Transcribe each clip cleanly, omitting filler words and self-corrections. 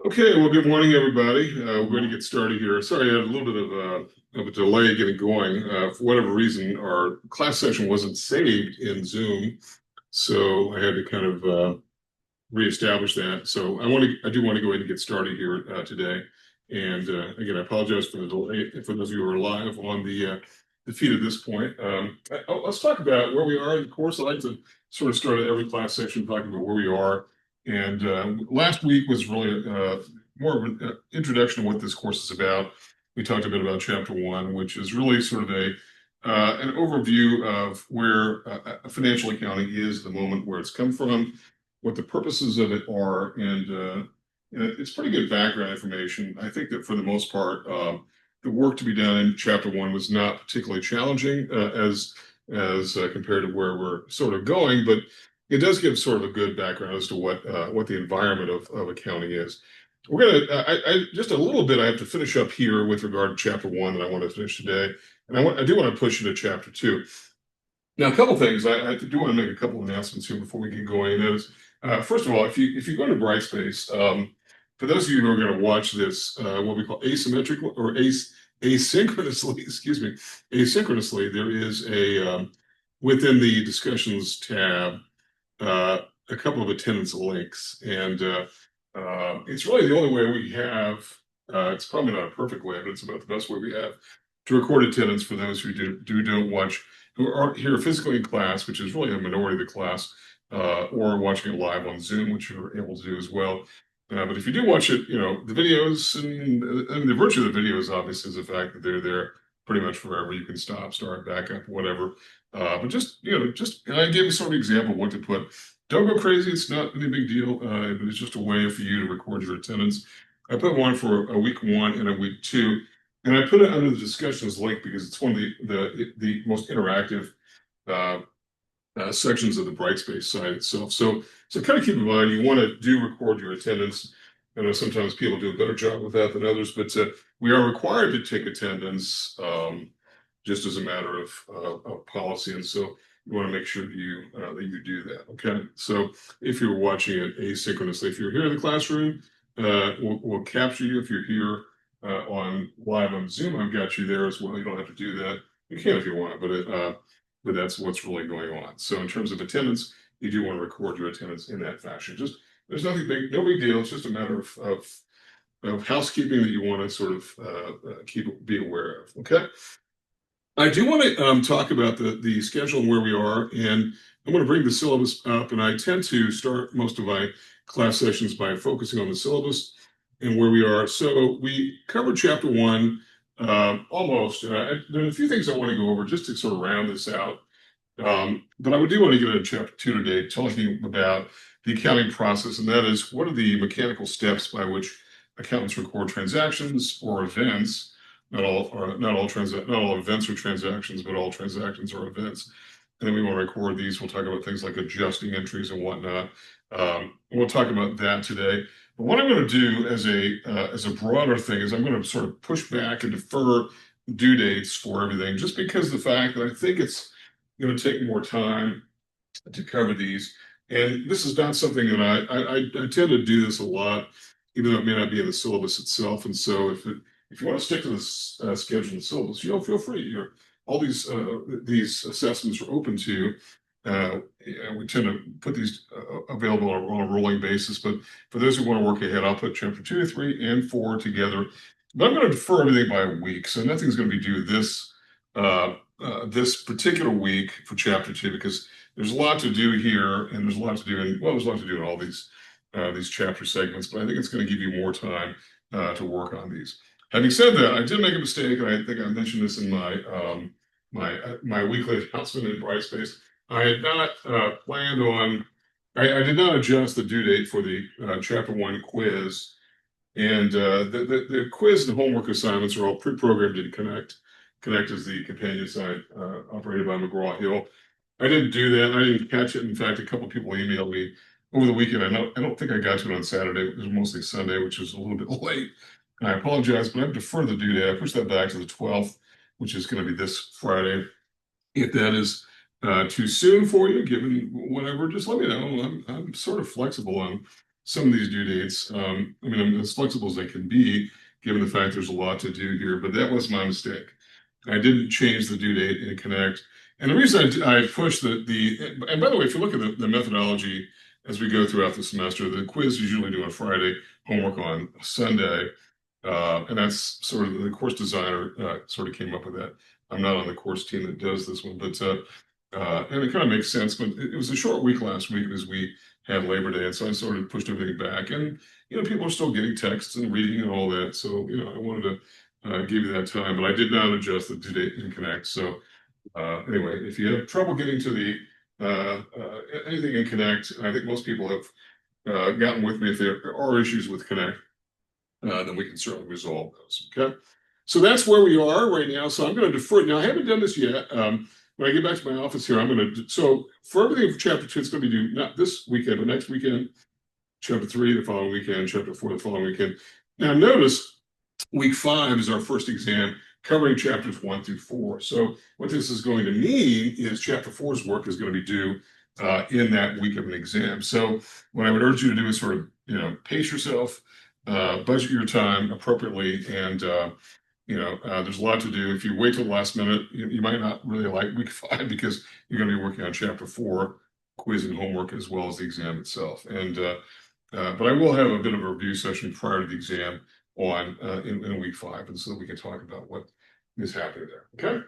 Okay, well, good morning, everybody. We're going to get started here. Sorry, I had a little bit of a delay getting going. For whatever reason, our class session wasn't saved in Zoom, so I had to kind of reestablish that. So I do want to go ahead and get started here today. And again, I apologize for the delay. For those of you who are live on the feed at this point, let's talk about where we are in the course. I like to sort of start at every class section talking about where we are. And last week was really more of an introduction to what this course is about. We talked a bit about chapter one, which is really sort of an overview of where financial accounting is, the moment where it's come from, what the purposes of it are, and it's pretty good background information. I think that for the most part, the work to be done in chapter one was not particularly challenging as compared to where we're sort of going, but it does give sort of a good background as to what the environment of accounting is. We're gonna just a little bit. I have to finish up here with regard to chapter one that I want to finish today, and I do want to push into chapter two. Now, a couple things. I do want to make a couple of announcements here before we get going. That is, first of all, if you go to Brightspace, for those of you who are going to watch this, what we call asymmetrical or asynchronously, excuse me, asynchronously, there is a within the discussions tab a couple of attendance links, and it's really the only way we have. It's probably not a perfect way, but it's about the best way we have to record attendance for those who don't watch, who aren't here physically in class, which is really a minority of the class, or watching it live on Zoom, which you're able to do as well. But if you do watch it, the videos and the virtue of the videos obviously is the fact that they're there pretty much forever. You can stop, start, back up, whatever. But and I gave you sort of an example of what to put. Don't go crazy. It's not any big deal, but it's just a way for you to record your attendance. I put one for a week one and a week two, and I put it under the discussions link because it's one of the most interactive sections of the Brightspace site itself. So kind of keep in mind, you want to record your attendance. I know sometimes people do a better job with that than others, but we are required to take attendance just as a matter of policy, and so you want to make sure that you do that. Okay, so if you're watching it asynchronously, if you're here in the classroom, we'll capture you. If you're here on live on Zoom, I've got you there as well. You don't have to do that. You can if you want, but that's what's really going on. So in terms of attendance, you do want to record your attendance in that fashion. Just there's nothing big, no big deal. It's just a matter of housekeeping that you want to sort of be aware of. Okay. I do want to talk about the schedule and where we are, and I'm going to bring the syllabus up. And I tend to start most of my class sessions by focusing on the syllabus and where we are. So we covered chapter one almost. There are a few things I want to go over just to sort of round this out. But I do want to get into chapter two today, talking about the accounting process, and that is what are the mechanical steps by which accountants record transactions or events. Not all events are transactions, but all transactions are events. And then we want to record these. We'll talk about things like adjusting entries and whatnot. We'll talk about that today. But what I'm going to do as a broader thing is I'm going to sort of push back and defer due dates for everything, just because of the fact that I think it's going to take more time to cover these. And this is not something that I tend to do this a lot, even though it may not be in the syllabus itself. And so if you want to stick to this schedule and syllabus, feel free. All these assessments are open to you. We tend to put these available on a rolling basis, but for those who want to work ahead, I'll put chapter 2, 3, and 4 together. But I'm going to defer everything by a week, so nothing's going to be due this particular week for chapter 2, because there's a lot to do here, and there's a lot to do in all these chapter segments. But I think it's going to give you more time to work on these. Having said that, I did make a mistake, and I think I mentioned this in my weekly announcement in Brightspace. I had not planned on. I did not adjust the due date for the chapter 1 quiz, and the quiz and homework assignments are all pre-programmed in Connect. Connect is the companion site operated by McGraw-Hill. I didn't do that. I didn't catch it. In fact, a couple of people emailed me over the weekend. I don't think I got to it on Saturday. It was mostly Sunday, which was a little bit late. And I apologize, but I have to defer the due date. I pushed that back to the 12th, which is going to be this Friday. If that is too soon for you, given whatever, just let me know. I'm sort of flexible on some of these due dates. I mean, I'm as flexible as I can be, given the fact there's a lot to do here, but that was my mistake. I didn't change the due date in Connect. And the reason I pushed and by the way, if you look at the methodology as we go throughout the semester, the quiz is usually due on Friday, homework on Sunday. And that's sort of the course designer sort of came up with that. I'm not on the course team that does this one, but and it kind of makes sense. But it was a short week last week as we had Labor Day, and so I sort of pushed everything back. And people are still getting texts and reading and all that, so I wanted to give you that time, but I did not adjust the due date in Connect. So anyway, if you have trouble getting to the anything in Connect, I think most people have gotten with me. If there are issues with Connect, then we can certainly resolve those. Okay, so that's where we are right now. So I'm going to defer. Now I haven't done this yet. When I get back to my office here, I'm going to. So for everything for Chapter 2, it's going to be due not this weekend, but next weekend. Chapter 3 the following weekend. Chapter 4 the following weekend. Now notice week 5 is our first exam covering chapters 1 through 4. So what this is going to mean is Chapter 4's work is going to be due in that week of an exam. So what I would urge you to do is sort of pace yourself. Budget your time appropriately, and there's a lot to do. If you wait till the last minute, you might not really like week 5 because you're going to be working on Chapter 4, quiz and homework, as well as the exam itself. And but I will have a bit of a review session prior to the exam on in week 5, and so that we can talk about what is happening there. Okay.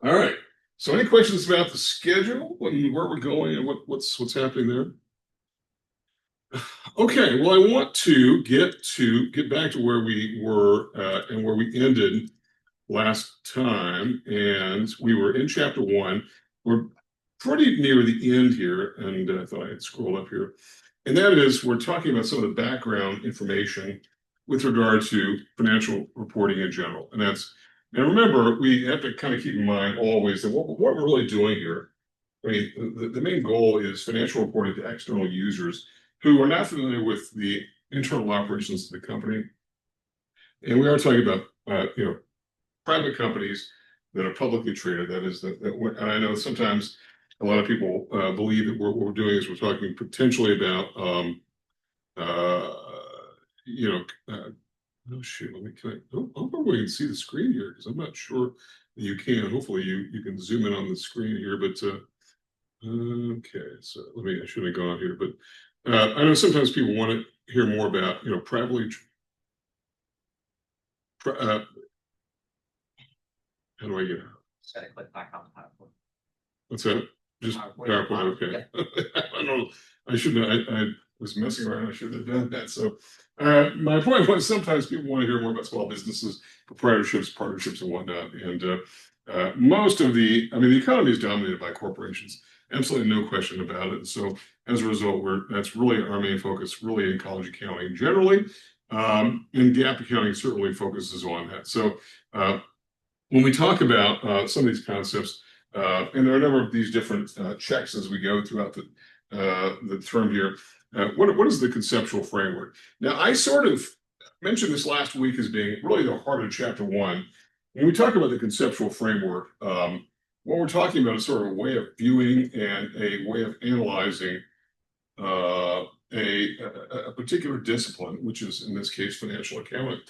All right. So any questions about the schedule and where we're going and what's happening there? Okay, well, I want to get back to where we were and where we ended last time, and we were in Chapter 1. We're pretty near the end here, and I thought I'd scroll up here. And that is, we're talking about some of the background information with regard to financial reporting in general. And remember, we have to kind of keep in mind always that what we're really doing here, I mean, the main goal is financial reporting to external users who are not familiar with the internal operations of the company. And we are talking about, private companies that are publicly traded. That is, and I know sometimes a lot of people believe that what we're doing is we're talking potentially about, oh shoot, hopefully we can see the screen here, because I'm not sure that you can. Hopefully you can zoom in on the screen here, but okay, so I should have gone here, but I know sometimes people want to hear more about, privately. How do I get out? Just gotta click back on the PowerPoint. What's that? Just PowerPoint. Okay. I don't know. I shouldn't. I was messing around. I should have done that. So, my point was sometimes people want to hear more about small businesses, proprietorships, partnerships, and whatnot. And most of the economy is dominated by corporations. Absolutely no question about it. So as a result, that's really our main focus, really in college accounting generally. And GAAP accounting certainly focuses on that. So when we talk about some of these concepts, and there are a number of these different checks as we go throughout the term here, what is the conceptual framework? Now, I sort of mentioned this last week as being really the heart of Chapter 1. When we talk about the conceptual framework, what we're talking about is sort of a way of viewing and a way of analyzing a particular discipline, which is in this case financial accounting.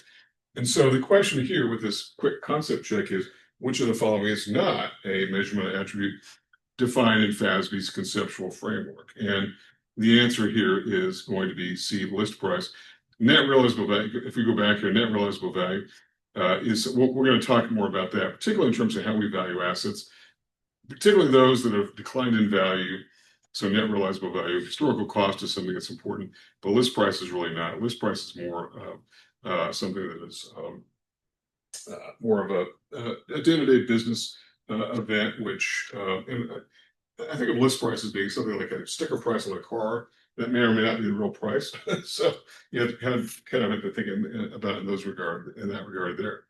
And so the question here with this quick concept check is, which of the following is not a measurement attribute defined in FASB's conceptual framework? And the answer here is going to be C, list price. Net realizable value, if we go back here, net realizable value we're going to talk more about that, particularly in terms of how we value assets, particularly those that have declined in value. So net realizable value, historical cost is something that's important, but list price is really not. List price is more something that is more of a day-to-day business event, which and I think of list price as being something like a sticker price on a car that may or may not be the real price. So you have to kind of have to think about it in that regard there.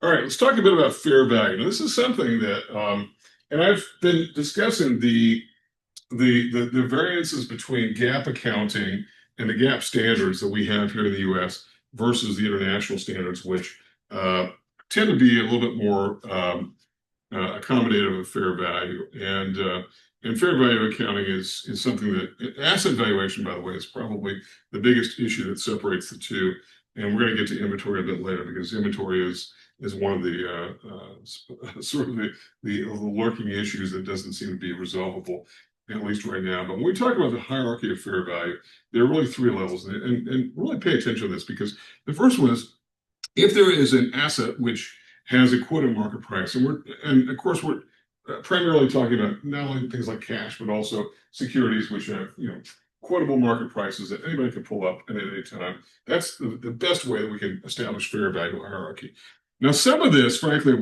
All right, let's talk a bit about fair value. Now, this is something that, and I've been discussing the variances between GAAP accounting and the GAAP standards that we have here in the U.S. versus the international standards, which tend to be a little bit more accommodative of fair value. And fair value accounting is something that asset valuation, by the way, is probably the biggest issue that separates the two. And we're going to get to inventory a bit later, because inventory is one of the sort of the lurking issues that doesn't seem to be resolvable, at least right now. But when we talk about the hierarchy of fair value, there are really three levels, and really pay attention to this, because the first one is, if there is an asset which has a quoted market price, and of course we're primarily talking about not only things like cash, but also securities which have quotable market prices that anybody can pull up at any time. That's the best way that we can establish fair value hierarchy. Now, some of this, frankly,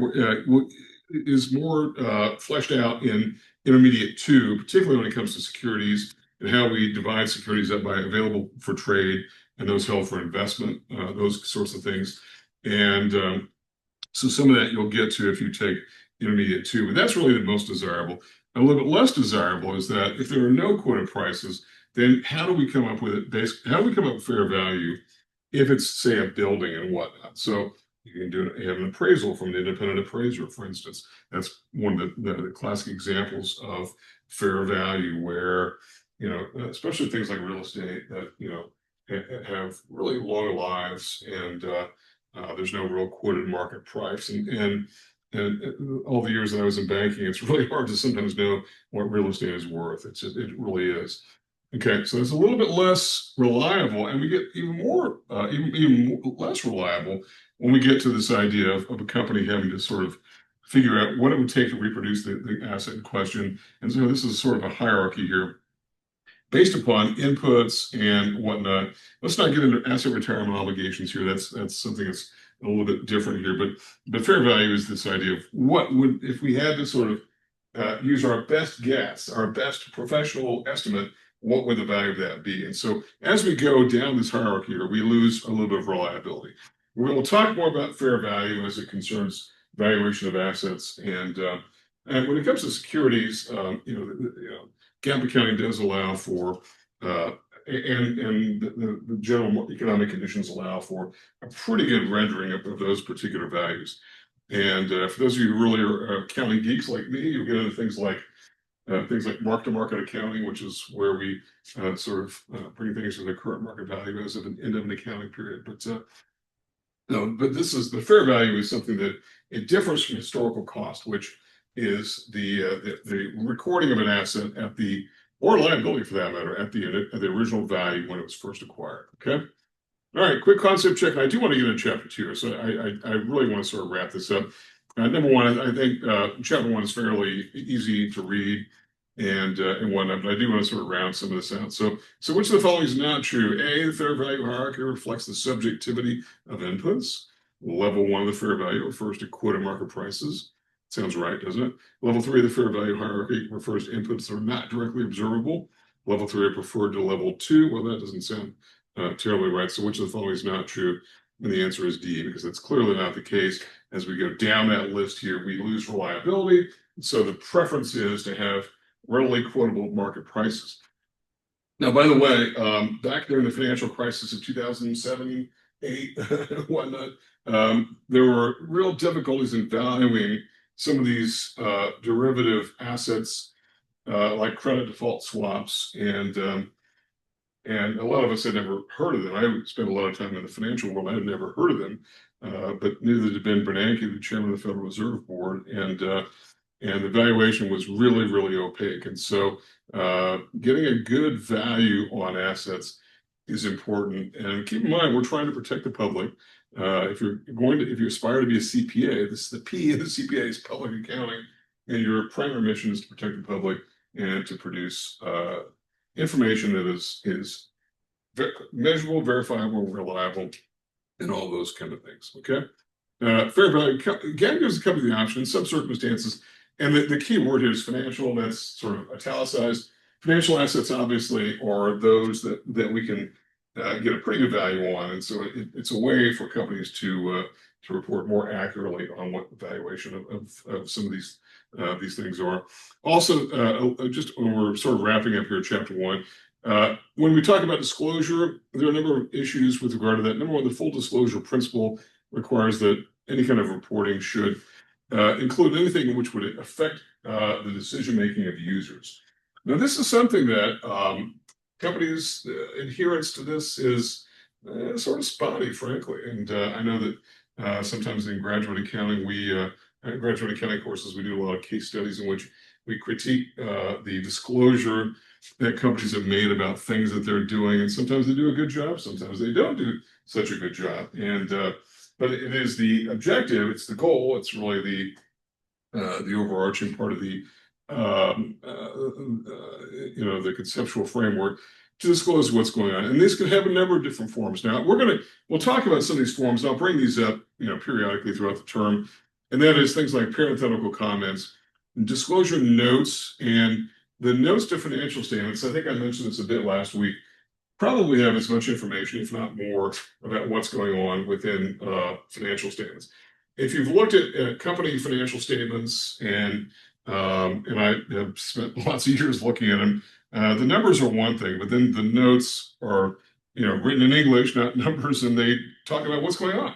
is more fleshed out in intermediate two, particularly when it comes to securities and how we divide securities up by available for trade and those held for investment, those sorts of things. And so some of that you'll get to if you take intermediate two, but that's really the most desirable. A little bit less desirable is that if there are no quoted prices, then how do we come up with it? How do we come up with fair value if it's, say, a building and whatnot? So you can you have an appraisal from an independent appraiser, for instance. That's one of the classic examples of fair value, where especially things like real estate that have really long lives, and there's no real quoted market price. And all the years that I was in banking, it's really hard to sometimes know what real estate is worth. It really is. Okay, so it's a little bit less reliable, and we get even more, even less reliable when we get to this idea of a company having to sort of figure out what it would take to reproduce the asset in question. And so this is sort of a hierarchy here based upon inputs and whatnot. Let's not get into asset retirement obligations here. That's something that's a little bit different here. But fair value is this idea of what would, if we had to sort of use our best guess, our best professional estimate, what would the value of that be? And so as we go down this hierarchy here, we lose a little bit of reliability. We'll talk more about fair value as it concerns valuation of assets. And when it comes to securities, GAAP accounting does allow for, and the general economic conditions allow for a pretty good rendering of those particular values. And for those of you who really are accounting geeks like me, you'll get into things like mark-to-market accounting, which is where we sort of bring things to their current market value as of an end of an accounting period. But the fair value is something that it differs from historical cost, which is the recording of an asset or liability for that matter, at the original value when it was first acquired. Okay. All right, quick concept check. I do want to get into chapter 2, so I really want to sort of wrap this up. Number one, I think chapter 1 is fairly easy to read and whatnot, but I do want to sort of round some of this out. So which of the following is not true? A, the fair value hierarchy reflects the subjectivity of inputs. Level 1 of the fair value refers to quoted market prices. Sounds right, doesn't it? Level 3 of the fair value hierarchy refers to inputs that are not directly observable. Level 3 are preferred to level 2. Well, that doesn't sound terribly right. So which of the following is not true? And the answer is D, because that's clearly not the case. As we go down that list here, we lose reliability. So the preference is to have readily quotable market prices. Now, by the way, back during the financial crisis of 2007, 8, whatnot, there were real difficulties in valuing some of these derivative assets like credit default swaps, and a lot of us had never heard of them. I spent a lot of time in the financial world. I had never heard of them, but neither did Ben Bernanke, the chairman of the Federal Reserve Board, and the valuation was really, really opaque. And so getting a good value on assets is important. And keep in mind, we're trying to protect the public. If you aspire to be a CPA, the P in the CPA is public accounting, and your primary mission is to protect the public and to produce information that is measurable, verifiable, reliable, and all those kind of things. Okay. Fair value again gives the company the option in some circumstances, and the key word here is financial. That's sort of italicized. Financial assets, obviously, are those that we can get a pretty good value on, and so it's a way for companies to report more accurately on what the valuation of some of these things are. Also, just when we're sort of wrapping up here, chapter 1, when we talk about disclosure, there are a number of issues with regard to that. Number one, the full disclosure principle requires that any kind of reporting should include anything which would affect the decision-making of users. Now, this is something that companies' adherence to this is sort of spotty, frankly. And I know that sometimes in graduate accounting, graduate accounting courses, we do a lot of case studies in which we critique the disclosure that companies have made about things that they're doing. And sometimes they do a good job, sometimes they don't do such a good job. And but it is the objective, it's the goal, it's really the overarching part of the the conceptual framework to disclose what's going on. And this can have a number of different forms. Now we'll talk about some of these forms. I'll bring these up, periodically throughout the term. And that is things like parenthetical comments, disclosure notes, and the notes to financial statements. I think I mentioned this a bit last week. Probably have as much information, if not more, about what's going on within financial statements. If you've looked at company financial statements, and I have spent lots of years looking at them, the numbers are one thing, but then the notes are written in English, not numbers, and they talk about what's going on.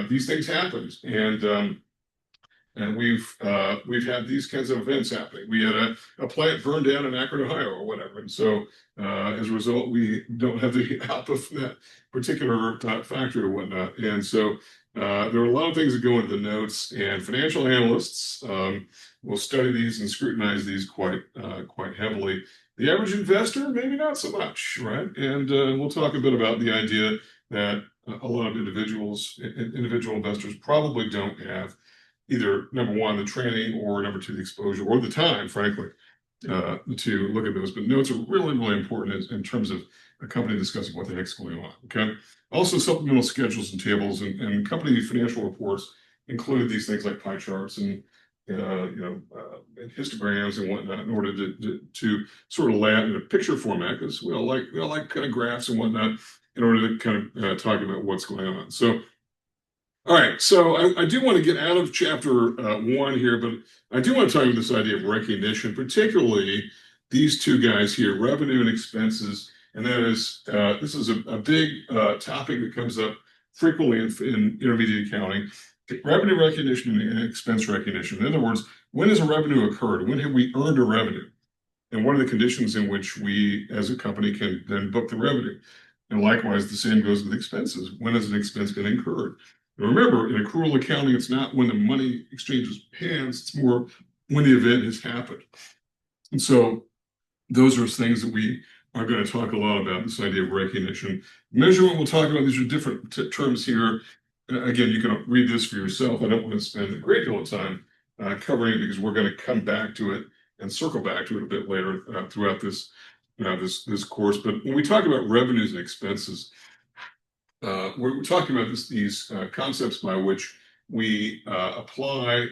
These things happen, and we've had these kinds of events happening. We had a plant burned down in Akron, Ohio, or whatever, and so as a result, we don't have the output from that particular factory or whatnot. And so there are a lot of things that go into the notes, and financial analysts will study these and scrutinize these quite heavily. The average investor, maybe not so much, right? And we'll talk a bit about the idea that a lot of individual investors probably don't have either, number one, the training, or number two, the exposure, or the time, frankly, to look at those. But notes are really, really important in terms of a company discussing what the heck's going on, okay? Also, supplemental schedules and tables and company financial reports include these things like pie charts and and histograms and whatnot, in order to sort of lay out in a picture format, because we all like kind of graphs and whatnot, in order to kind of talk about what's going on. So, all right, so I do want to get out of chapter 1 here, but I do want to talk about this idea of recognition, particularly these two guys here, revenue and expenses. And that is, this is a big topic that comes up frequently in intermediate accounting: revenue recognition and expense recognition. In other words, when has a revenue occurred? When have we earned a revenue? And what are the conditions in which we, as a company, can then book the revenue? And likewise, the same goes with expenses. When has an expense been incurred? Now remember, in accrual accounting, it's not when the money exchanges hands, it's more when the event has happened. And so those are things that we are going to talk a lot about, this idea of recognition. Measurement, we'll talk about. These are different terms here. Again, you can read this for yourself. I don't want to spend a great deal of time covering it, because we're going to come back to it and circle back to it a bit later throughout this course. But when we talk about revenues and expenses, we're talking about these concepts by which we apply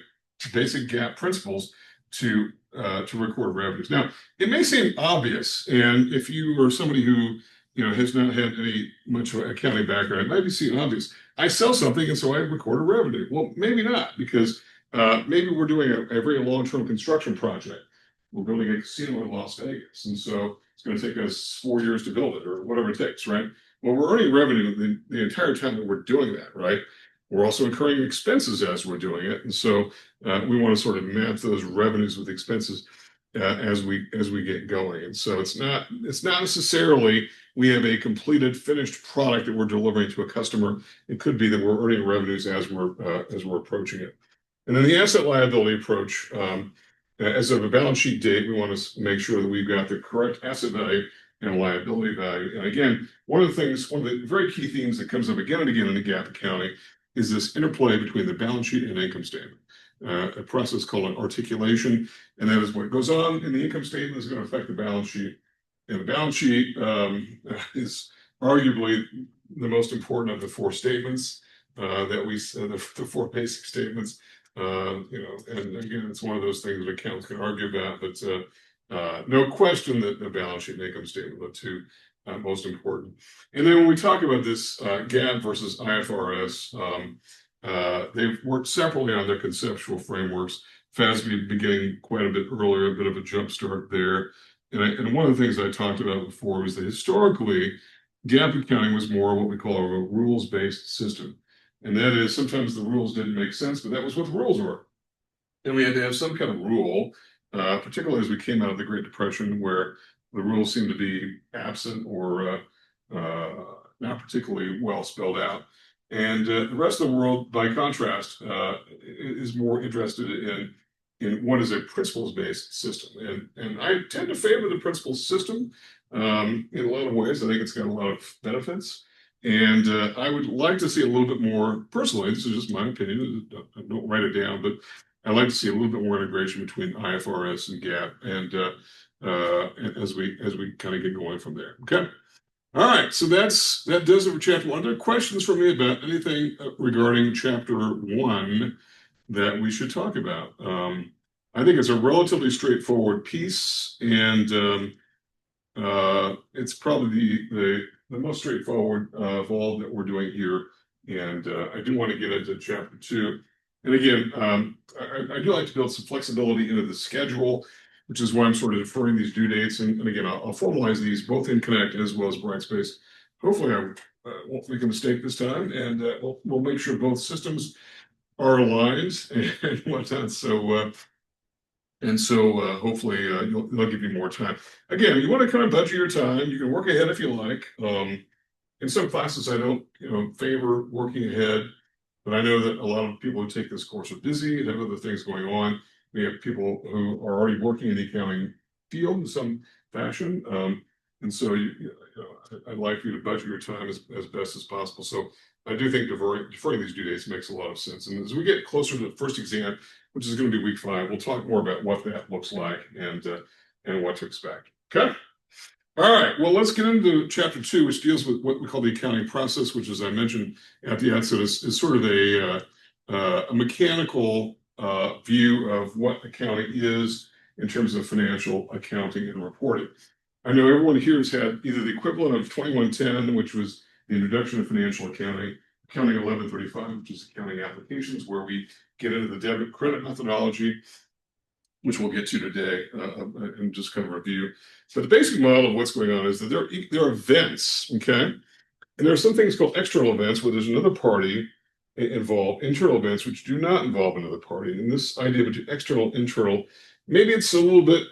basic GAAP principles to record revenues. Now, it may seem obvious, and if you are somebody who has not had any much accounting background, it might seem obvious. I sell something, and so I record a revenue. Well, maybe not, because maybe we're doing a very long-term construction project. We're building a casino in Las Vegas, and so it's going to take us 4 years to build it, or whatever it takes, right? Well, we're earning revenue the entire time that we're doing that, right? We're also incurring expenses as we're doing it, and so we want to sort of map those revenues with expenses as we get going. And so it's not necessarily we have a completed, finished product that we're delivering to a customer. It could be that we're earning revenues as we're approaching it. And then the asset liability approach, as of a balance sheet date, we want to make sure that we've got the correct asset value and liability value. And again, one of the very key themes that comes up again and again in the GAAP accounting is this interplay between the balance sheet and income statement. A process called an articulation, and that is what goes on in the income statement is going to affect the balance sheet. And the balance sheet is arguably the most important of the 4 statements the 4 basic statements. And again, it's one of those things that accountants can argue about, but no question that the balance sheet and income statement are the 2 most important. And then when we talk about this GAAP versus IFRS, they've worked separately on their conceptual frameworks. FASB beginning quite a bit earlier, a bit of a jump start there. And one of the things I talked about before was that historically, GAAP accounting was more what we call a rules-based system. And that is sometimes the rules didn't make sense, but that was what the rules were. And we had to have some kind of rule, particularly as we came out of the Great Depression, where the rules seemed to be absent or not particularly well spelled out. And the rest of the world, by contrast, is more interested in what is a principles-based system. And I tend to favor the principles system in a lot of ways. I think it's got a lot of benefits. And I would like to see a little bit more, personally, this is just my opinion, don't write it down, but I'd like to see a little bit more integration between IFRS and GAAP, and as we kind of get going from there. Okay. All right. So that does it for chapter 1. Are there questions for me about anything regarding chapter 1 that we should talk about? I think it's a relatively straightforward piece, and it's probably the most straightforward of all that we're doing here. And I do want to get into chapter 2. And again, I do like to build some flexibility into the schedule, which is why I'm sort of deferring these due dates. And again, I'll formalize these both in Connect as well as Brightspace. Hopefully, I won't make a mistake this time, and we'll make sure both systems are aligned and whatnot. So hopefully they'll give you more time. Again, you want to kind of budget your time. You can work ahead if you like. In some classes, I don't favor working ahead. But I know that a lot of people who take this course are busy and have other things going on. We have people who are already working in the accounting field in some fashion. And so I'd like for you to budget your time as best as possible. So I do think deferring these due dates makes a lot of sense. And as we get closer to the first exam, which is going to be week 5, we'll talk more about what that looks like and what to expect. Okay. All right, well, let's get into chapter 2, which deals with what we call the accounting process, which, as I mentioned at the outset, is sort of a mechanical view of what accounting is in terms of financial accounting and reporting. I know everyone here has had either the equivalent of 2110, which was the introduction of financial accounting, accounting 1135, which is accounting applications, where we get into the debit credit methodology, which we'll get to today and just kind of review. But the basic model of what's going on is that there are events, okay? And there are some things called external events where there's another party involved, internal events which do not involve another party. And this idea between external, internal, maybe it's a little bit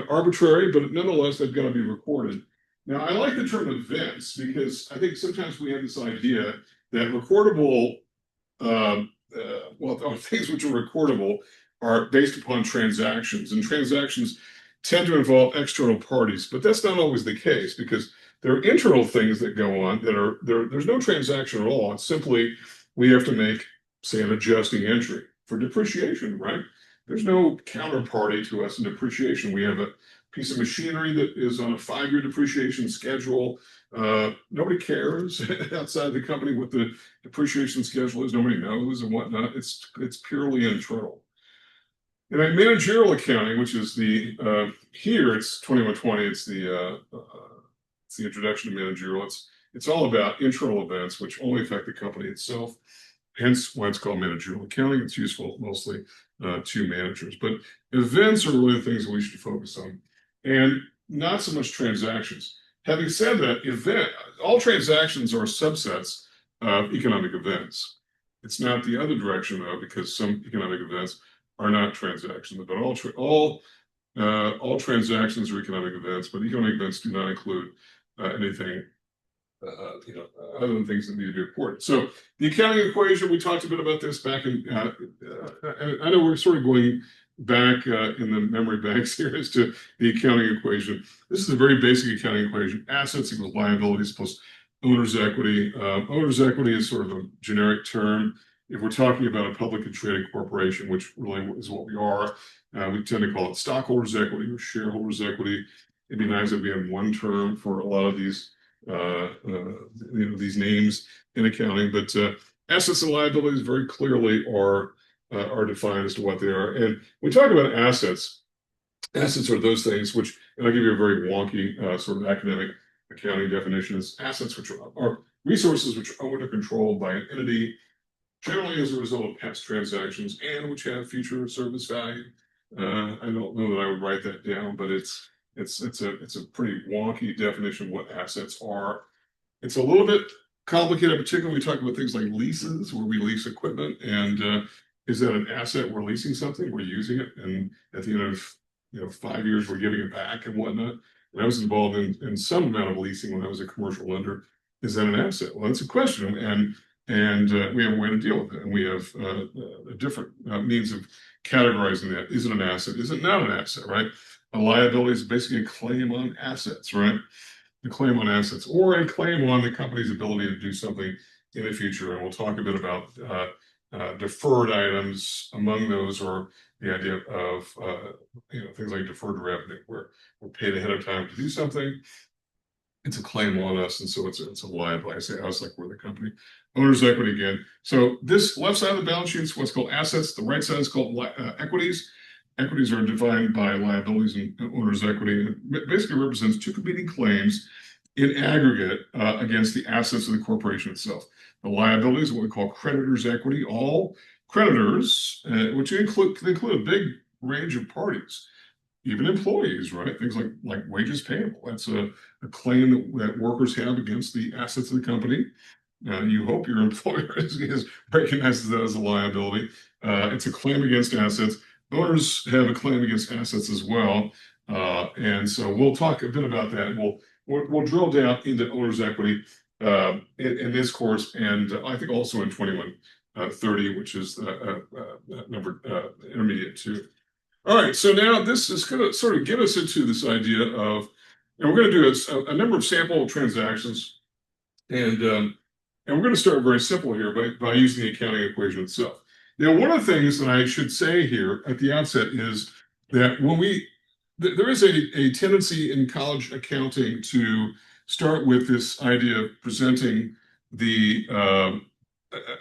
arbitrary, but nonetheless, they've got to be recorded. Now, I like the term events because I think sometimes we have this idea that recordable, things which are recordable are based upon transactions, and transactions tend to involve external parties, but that's not always the case because there are internal things that go on that are there's no transaction at all. It's simply we have to make, say, an adjusting entry for depreciation, right? There's no counterparty to us in depreciation. We have a piece of machinery that is on a 5-year depreciation schedule. Nobody cares outside the company what the depreciation schedule is. Nobody knows and whatnot. It's purely internal. And then managerial accounting, which is the here it's 2120. It's the introduction to managerial. It's all about internal events which only affect the company itself. Hence why it's called managerial accounting. It's useful mostly to managers. But events are really the things that we should focus on, and not so much transactions. Having said that, all transactions are subsets of economic events. It's not the other direction though, because some economic events are not transactions, but all transactions are economic events, but economic events do not include anything other than things that need to be reported. So the accounting equation, we talked a bit about this back in, I know we're sort of going back in the memory banks here as to the accounting equation. This is a very basic accounting equation. Assets equals liabilities plus owner's equity. Owner's equity is sort of a generic term. If we're talking about a publicly traded corporation, which really is what we are, we tend to call it stockholders' equity or shareholders' equity. It'd be nice if we had one term for a lot of these, these names in accounting. But assets and liabilities very clearly are defined as to what they are. And when we talk about assets, assets are those things which, and I'll give you a very wonky sort of academic accounting definition, is assets which are resources which are owned or controlled by an entity, generally as a result of past transactions, and which have future service value. I don't know that I would write that down, but it's a pretty wonky definition of what assets are. It's a little bit complicated, particularly when we talk about things like leases, where we lease equipment, and is that an asset? We're leasing something, we're using it, and at the end of 5 years, we're giving it back and whatnot. And I was involved in some amount of leasing when I was a commercial lender. Is that an asset? Well, that's a question, and we have a way to deal with it, and we have a different means of categorizing that. Is it an asset? Is it not an asset? Right? A liability is basically a claim on assets, right? A claim on assets, or a claim on the company's ability to do something in the future. And we'll talk a bit about deferred items. Among those are the idea of things like deferred revenue, where we're paid ahead of time to do something. It's a claim on us, and so it's a liability. I say us like we're the company. Owner's equity again. So this left side of the balance sheet is what's called assets. The right side is called equities. Equities are defined by liabilities and owner's equity. And it basically represents two competing claims in aggregate against the assets of the corporation itself. The liabilities are what we call creditors' equity. All creditors, which include a big range of parties, even employees, right? Things like wages payable. That's a claim that workers have against the assets of the company. You hope your employer recognizes that as a liability. It's a claim against assets. Owners have a claim against assets as well, and so we'll talk a bit about that. We'll drill down into owner's equity in this course, and I think also in 2130, which is number intermediate 2. All right, so now this is going to sort of get us into this idea of, and we're going to do a number of sample transactions, and we're going to start very simple here by using the accounting equation itself. Now, one of the things that I should say here at the outset is that there is a tendency in college accounting to start with this idea of presenting the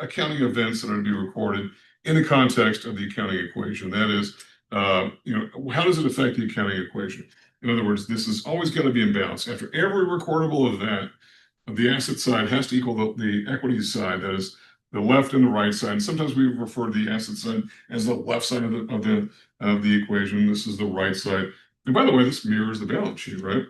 accounting events that are to be recorded in the context of the accounting equation. That is, how does it affect the accounting equation? In other words, this is always going to be in balance. After every recordable event, the asset side has to equal the equity side. That is the left and the right side. And sometimes we refer to the asset side as the left side of the equation. This is the right side. And by the way, this mirrors the balance sheet, right?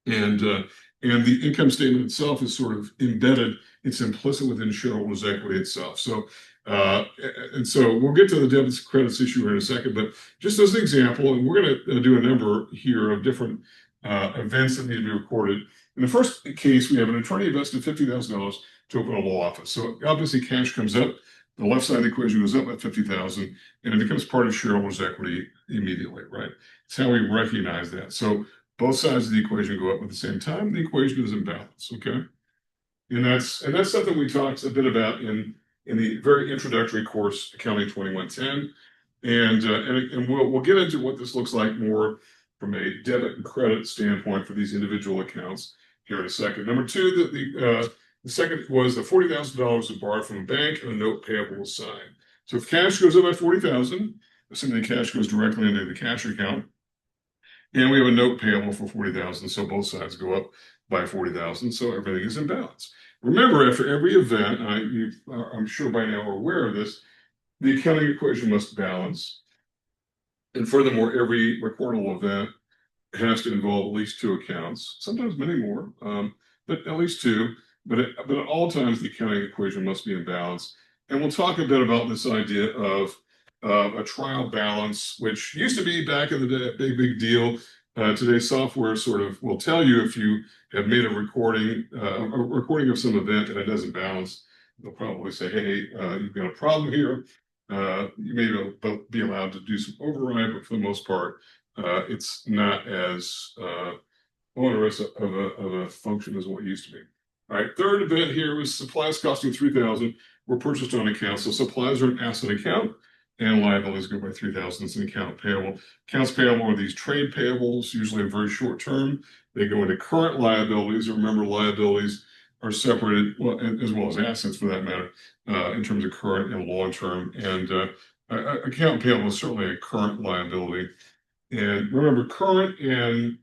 And the income statement itself is sort of embedded. It's implicit within shareholders' equity itself. So we'll get to the debits and credits issue here in a second. But just as an example, and we're going to do a number here of different events that need to be recorded. In the first case, we have an attorney invested $50,000 to open a law office. So obviously cash comes up, the left side of the equation goes up by $50,000, and it becomes part of shareholders' equity immediately, right? It's how we recognize that. So both sides of the equation go up at the same time. The equation is in balance, okay? And that's something we talked a bit about in the very introductory course, Accounting 2110, and we'll get into what this looks like more from a debit and credit standpoint for these individual accounts here in a second. Number 2, the second was the $40,000 was borrowed from a bank and a note payable was signed. So if cash goes up by $40,000, assuming the cash goes directly into the cash account, and we have a note payable for $40,000, so both sides go up by $40,000, so everything is in balance. Remember, after every event, I'm sure by now are aware of this, the accounting equation must balance. And furthermore, every recordable event has to involve at least 2 accounts, sometimes many more, but at least 2. But at all times, the accounting equation must be in balance. And we'll talk a bit about this idea of a trial balance, which used to be back in the day a big deal. Today's software sort of will tell you if you have made a recording of some event and it doesn't balance. They'll probably say, hey, you've got a problem here. You may be allowed to do some override, but for the most part, it's not as onerous of a function as what it used to be. All right, third event here was supplies costing $3,000 were purchased on account. So supplies are an asset account, and liabilities go by $3,000. It's an account payable. Accounts payable are these trade payables, usually in very short term. They go into current liabilities. Remember, liabilities are separated, as well as assets for that matter, in terms of current and long term. And account payable is certainly a current liability. And remember, current and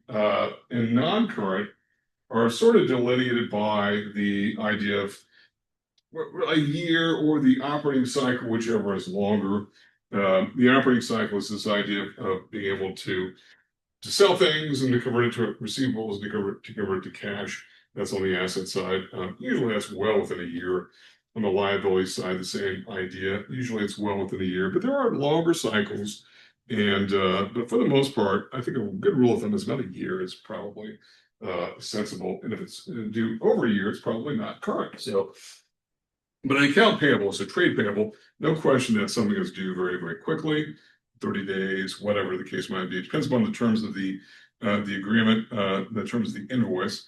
non-current are sort of delineated by the idea of a year or the operating cycle, whichever is longer. The operating cycle is this idea of being able to sell things and to convert it to receivables, to convert it to cash That's on the asset side. Usually that's well within a year. On the liability side, the same idea. Usually it's well within a year, but there are longer cycles. And but for the most part, I think a good rule of thumb is about a year is probably sensible. And if it's due over a year, it's probably not current. So, but an account payable, so trade payable, no question that something is due very, very quickly, 30 days, whatever the case might be. It depends upon the terms of the agreement, the terms of the invoice.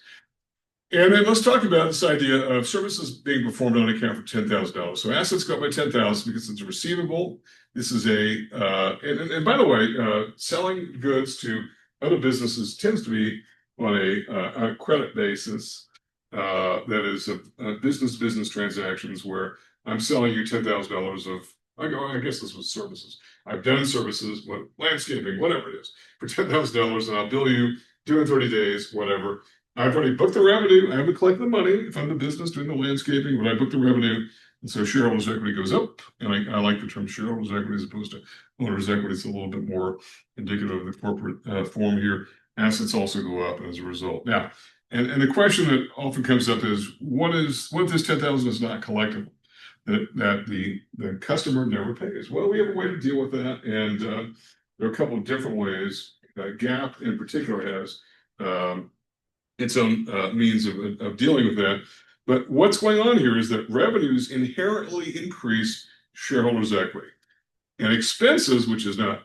And then let's talk about this idea of services being performed on account for $10,000. So assets go up by $10,000 because it's a receivable. This is and by the way, selling goods to other businesses tends to be on a credit basis. That is a business transactions where I'm selling you $10,000 of, I guess this was services. I've done services, landscaping, whatever it is, for $10,000, and I'll bill you due in 30 days, whatever. I've already booked the revenue. I haven't collected the money if I'm the business doing the landscaping, but I booked the revenue. And so shareholders' equity goes up. And I like the term shareholders' equity as opposed to owner's equity. It's a little bit more indicative of the corporate form here. Assets also go up as a result. Now, and the question that often comes up is, what if this $10,000 is not collectible? That the customer never pays? Well, we have a way to deal with that. And there are a couple of different ways. GAAP in particular has its own means of dealing with that. But what's going on here is that revenues inherently increase shareholders' equity. And expenses, which is not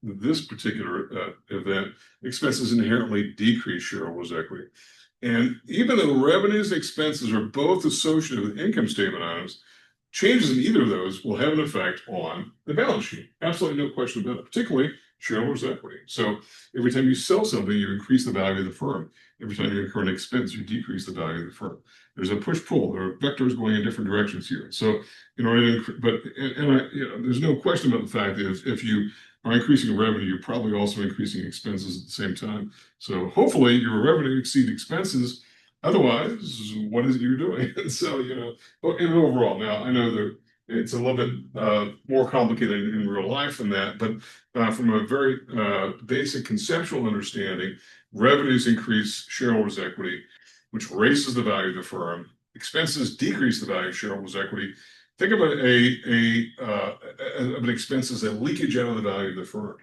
this particular event, expenses inherently decrease shareholders' equity. And even though revenues and expenses are both associated with income statement items, changes in either of those will have an effect on the balance sheet. Absolutely no question about it, particularly shareholders' equity. So every time you sell something, you increase the value of the firm. Every time you incur an expense, you decrease the value of the firm. There's a push-pull. There are vectors going in different directions here. So, in order to, there's no question about the fact that if you are increasing revenue, you're probably also increasing expenses at the same time. So hopefully your revenue exceeds expenses. Otherwise, what is it you're doing? And so, and overall, now I know that it's a little bit more complicated in real life than that, but from a very basic conceptual understanding, revenues increase shareholders' equity, which raises the value of the firm. Expenses decrease the value of shareholders' equity. Think about an expense as a leakage out of the value of the firm.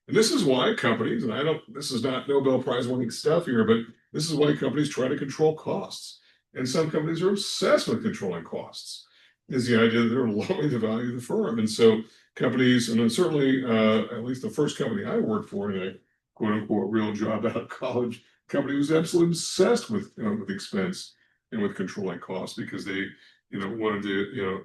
And this is why companies, and this is not Nobel Prize winning stuff here, but this is why companies try to control costs. And some companies are obsessed with controlling costs. Is the idea that they're lowering the value of the firm. And so companies, and certainly at least the first company I worked for in a quote unquote real job out of college, company was absolutely obsessed with expense and with controlling costs because they wanted to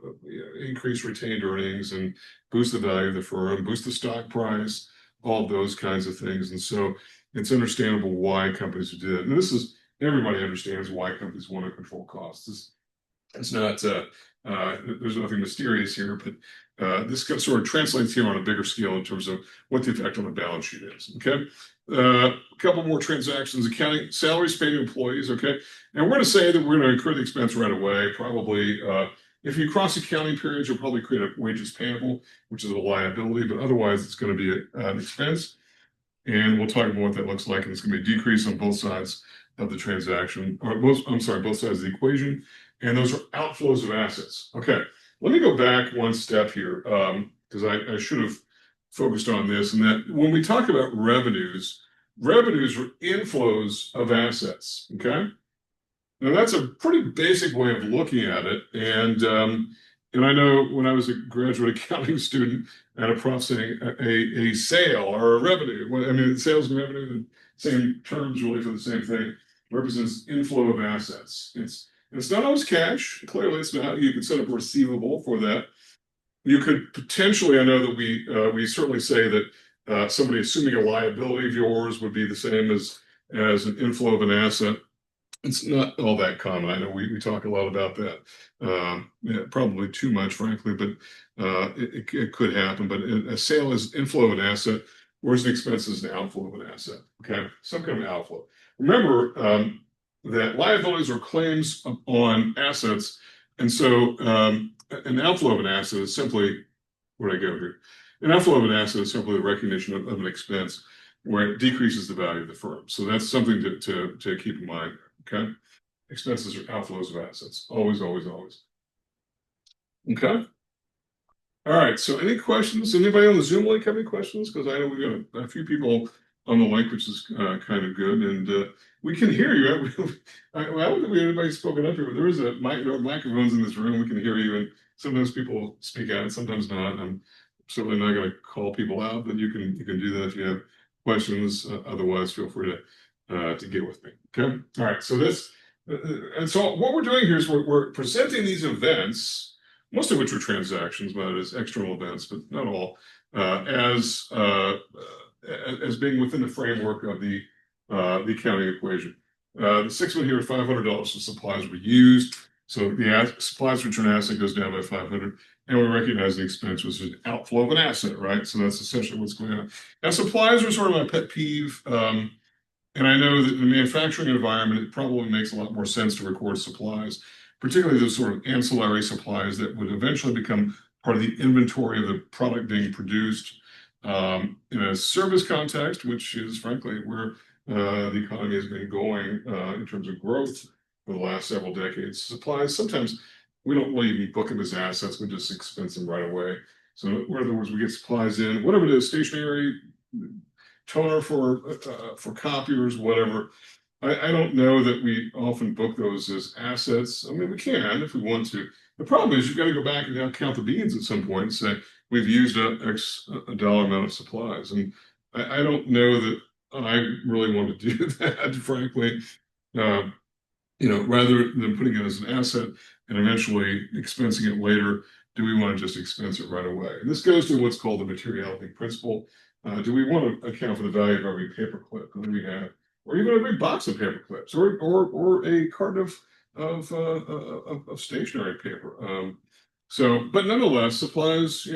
increase retained earnings and boost the value of the firm, boost the stock price, all of those kinds of things. And so it's understandable why companies would do that. And this is, everybody understands why companies want to control costs. It's not there's nothing mysterious here, but this sort of translates here on a bigger scale in terms of what the effect on the balance sheet is. Okay, a couple more transactions: accounting, salaries paid to employees. Okay, and we're going to say that we're going to incur the expense right away. Probably, if you cross accounting periods, you'll probably create a wages payable, which is a liability, but otherwise it's going to be an expense. And we'll talk about what that looks like, and it's going to be a decrease on both sides of the transaction, or both sides of the equation. And those are outflows of assets. Okay, let me go back one step here, because I should have focused on this, and that when we talk about revenues are inflows of assets. Okay, now that's a pretty basic way of looking at it, and I know when I was a graduate accounting student, I had a prof saying a sale or a revenue. I mean, sales and revenue, the same terms really for the same thing, represents inflow of assets. It's not always cash. Clearly, it's not. You could set up a receivable for that. You could potentially, I know that we certainly say that somebody assuming a liability of yours would be the same as an inflow of an asset. It's not all that common. I know we talk a lot about that. Probably too much, frankly, but it could happen. But a sale is inflow of an asset, whereas an expense is an outflow of an asset. Okay, some kind of outflow. Remember that liabilities are claims on assets, and so an outflow of an asset is simply, where do I go here? An outflow of an asset is simply the recognition of an expense where it decreases the value of the firm. So that's something to keep in mind. Okay, expenses or outflows of assets. Always, always, always. Okay. All right. So any questions? Anybody on the Zoom link have any questions? Because I know we've got a few people on the link, which is kind of good. And we can hear you. I don't think anybody's spoken up here, but there is microphones in this room. We can hear you. And sometimes people speak out, sometimes not. I'm certainly not going to call people out, but you can do that if you have questions. Otherwise, feel free to get with me. Okay. All right. So and so what we're doing here is we're presenting these events, most of which are transactions, but it is external events, but not all, as being within the framework of the accounting equation. The 6 one here, $500 of supplies were used. So the supplies return asset goes down by 500, and we recognize the expense was an outflow of an asset, right? So that's essentially what's going on. Now, supplies are sort of my pet peeve. And I know that in the manufacturing environment, it probably makes a lot more sense to record supplies, particularly those sort of ancillary supplies that would eventually become part of the inventory of the product being produced. In a service context, which is frankly where the economy has been going in terms of growth for the last several decades. Supplies, sometimes we don't really even book them as assets, we just expense them right away. So in other words, we get supplies in, whatever it is, stationery, toner for copiers, whatever. I don't know that we often book those as assets. I mean, we can if we want to. The problem is you've got to go back and count the beans at some point and say, we've used a dollar amount of supplies. And I don't know that I really want to do that, frankly. Rather than putting it as an asset and eventually expensing it later, do we want to just expense it right away? And this goes to what's called the materiality principle. Do we want to account for the value of every paper clip that we have, or even every box of paper clips, or a carton of stationery paper? But nonetheless, supplies,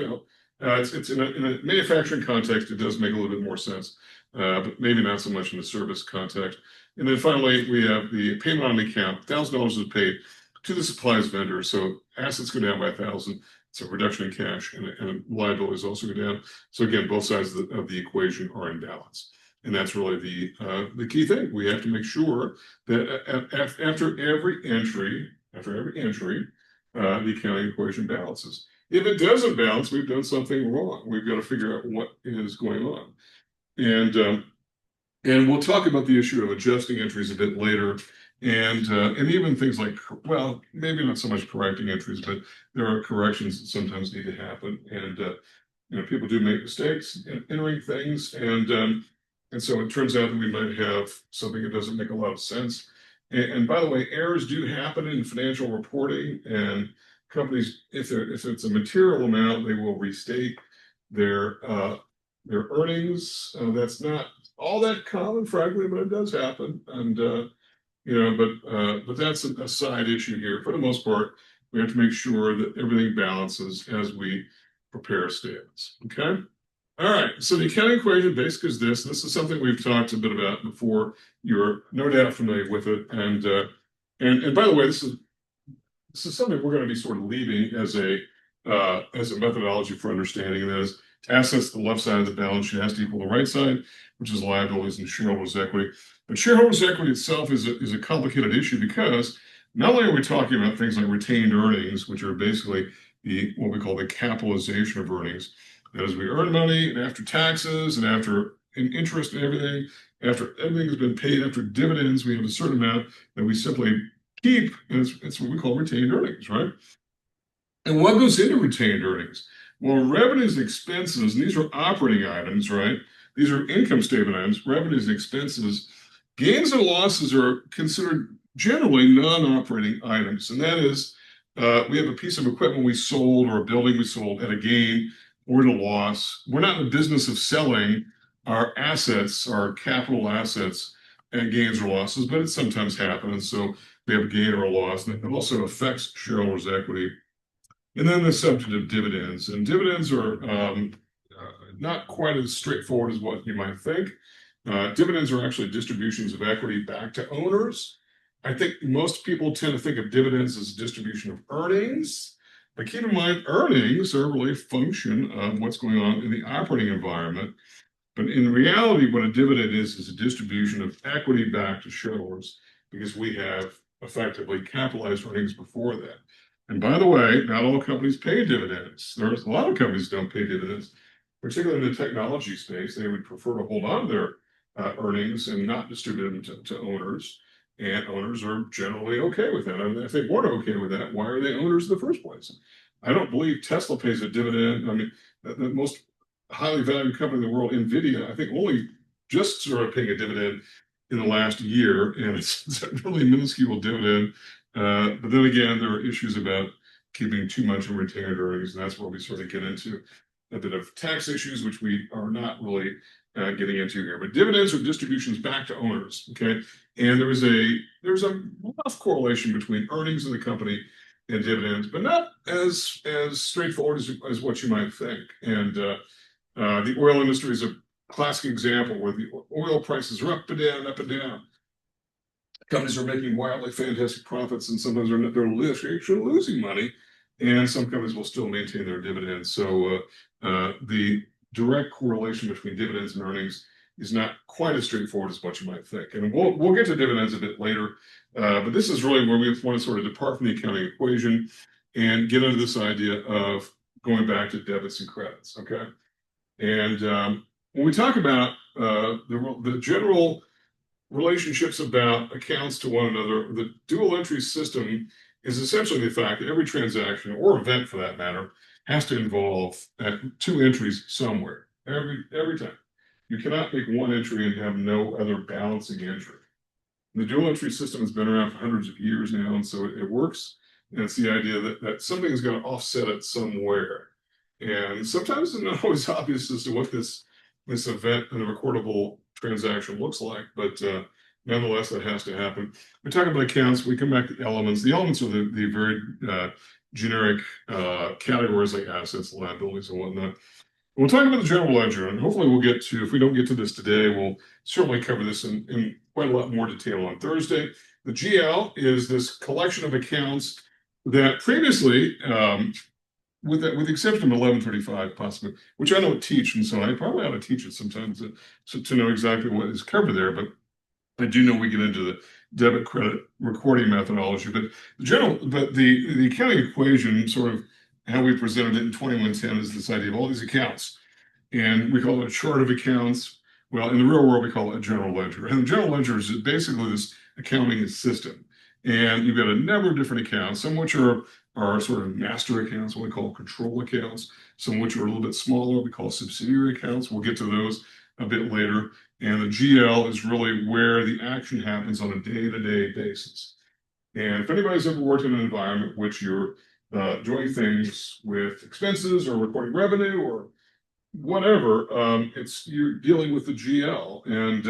it's in a manufacturing context, it does make a little bit more sense, but maybe not so much in the service context. And then finally, we have the payment on the account. $1,000 is paid to the supplies vendor, so assets go down by 1,000. It's a reduction in cash, and liabilities also go down. So again, both sides of the equation are in balance, and that's really the key thing. We have to make sure that after every entry, the accounting equation balances. If it doesn't balance, we've done something wrong. We've got to figure out what is going on, and we'll talk about the issue of adjusting entries a bit later. And even things like, well, maybe not so much correcting entries, but there are corrections that sometimes need to happen. And people do make mistakes in entering things, and so it turns out that we might have something that doesn't make a lot of sense. And by the way, errors do happen in financial reporting, and companies, if it's a material amount, they will restate their earnings. That's not all that common, frankly, but it does happen. And but that's a side issue here. For the most part, we have to make sure that everything balances as we prepare statements. Okay. All right. So the accounting equation basically is this. This is something we've talked a bit about before. You're no doubt familiar with it. And by the way, this is something we're going to be sort of leaving as a methodology for understanding. And that is, assets, the left side of the balance sheet has to equal the right side, which is liabilities and shareholders' equity. But shareholders' equity itself is a complicated issue because not only are we talking about things like retained earnings, which are basically what we call the capitalization of earnings. That is, we earn money, and after taxes and after interest and everything, after everything has been paid, after dividends, we have a certain amount that we simply keep, and it's what we call retained earnings, right? And what goes into retained earnings? Well, revenues and expenses, and these are operating items, right? These are income statement items, revenues and expenses. Gains and losses are considered generally non-operating items, and that is, we have a piece of equipment we sold or a building we sold at a gain or at a loss. We're not in the business of selling our assets, our capital assets, at gains or losses, but it sometimes happens. So we have a gain or a loss, and it also affects shareholders' equity. And then the subject of dividends. And dividends are not quite as straightforward as what you might think. Dividends are actually distributions of equity back to owners. I think most people tend to think of dividends as a distribution of earnings. But keep in mind, earnings are really a function of what's going on in the operating environment. But in reality, what a dividend is a distribution of equity back to shareholders because we have effectively capitalized earnings before that. And by the way, not all companies pay dividends. There's a lot of companies don't pay dividends, particularly in the technology space. They would prefer to hold on to their earnings and not distribute them to owners. And owners are generally okay with that. I mean, if they weren't okay with that, why are they owners in the first place? I don't believe Tesla pays a dividend. I mean, the most highly valued company in the world, Nvidia, I think only just started paying a dividend in the last year, and it's a really minuscule dividend. But then again, there are issues about keeping too much in retained earnings, and that's where we sort of get into a bit of tax issues, which we are not really getting into here. But dividends are distributions back to owners, okay? And there's a rough correlation between earnings in the company and dividends, but not as straightforward as what you might think. And the oil industry is a classic example where the oil prices are up and down, up and down. Companies are making wildly fantastic profits, and sometimes they're actually losing money, and some companies will still maintain their dividends. So the direct correlation between dividends and earnings is not quite as straightforward as what you might think. And we'll get to dividends a bit later, but this is really where we want to sort of depart from the accounting equation and get into this idea of going back to debits and credits, okay? And when we talk about the general relationships about accounts to one another, the dual entry system is essentially the fact that every transaction or event for that matter has to involve two entries somewhere every time. You cannot make one entry and have no other balancing entry. The dual entry system has been around for hundreds of years now, and so it works. And it's the idea that something is going to offset it somewhere. And sometimes it's not always obvious as to what this event in a recordable transaction looks like, but nonetheless, that has to happen. We talk about accounts, we come back to elements. The elements are the very generic categories like assets, liabilities, and whatnot. We'll talk about the general ledger, and hopefully we'll get to, if we don't get to this today, we'll certainly cover this in quite a lot more detail on Thursday. The GL is this collection of accounts that previously, with the exception of 1135 possibly, which I don't teach, and so I probably ought to teach it sometimes to know exactly what is covered there, but I do know we get into the debit credit recording methodology, but the accounting equation, sort of how we presented it in 2110, is this idea of all these accounts, and we call it a chart of accounts. Well, in the real world, we call it a general ledger, and the general ledger is basically this accounting system, and you've got a number of different accounts, some which are sort of master accounts, what we call control accounts, some which are a little bit smaller, we call subsidiary accounts. We'll get to those a bit later. And the GL is really where the action happens on a day-to-day basis. And if anybody's ever worked in an environment which you're doing things with expenses or recording revenue or whatever, you're dealing with the GL and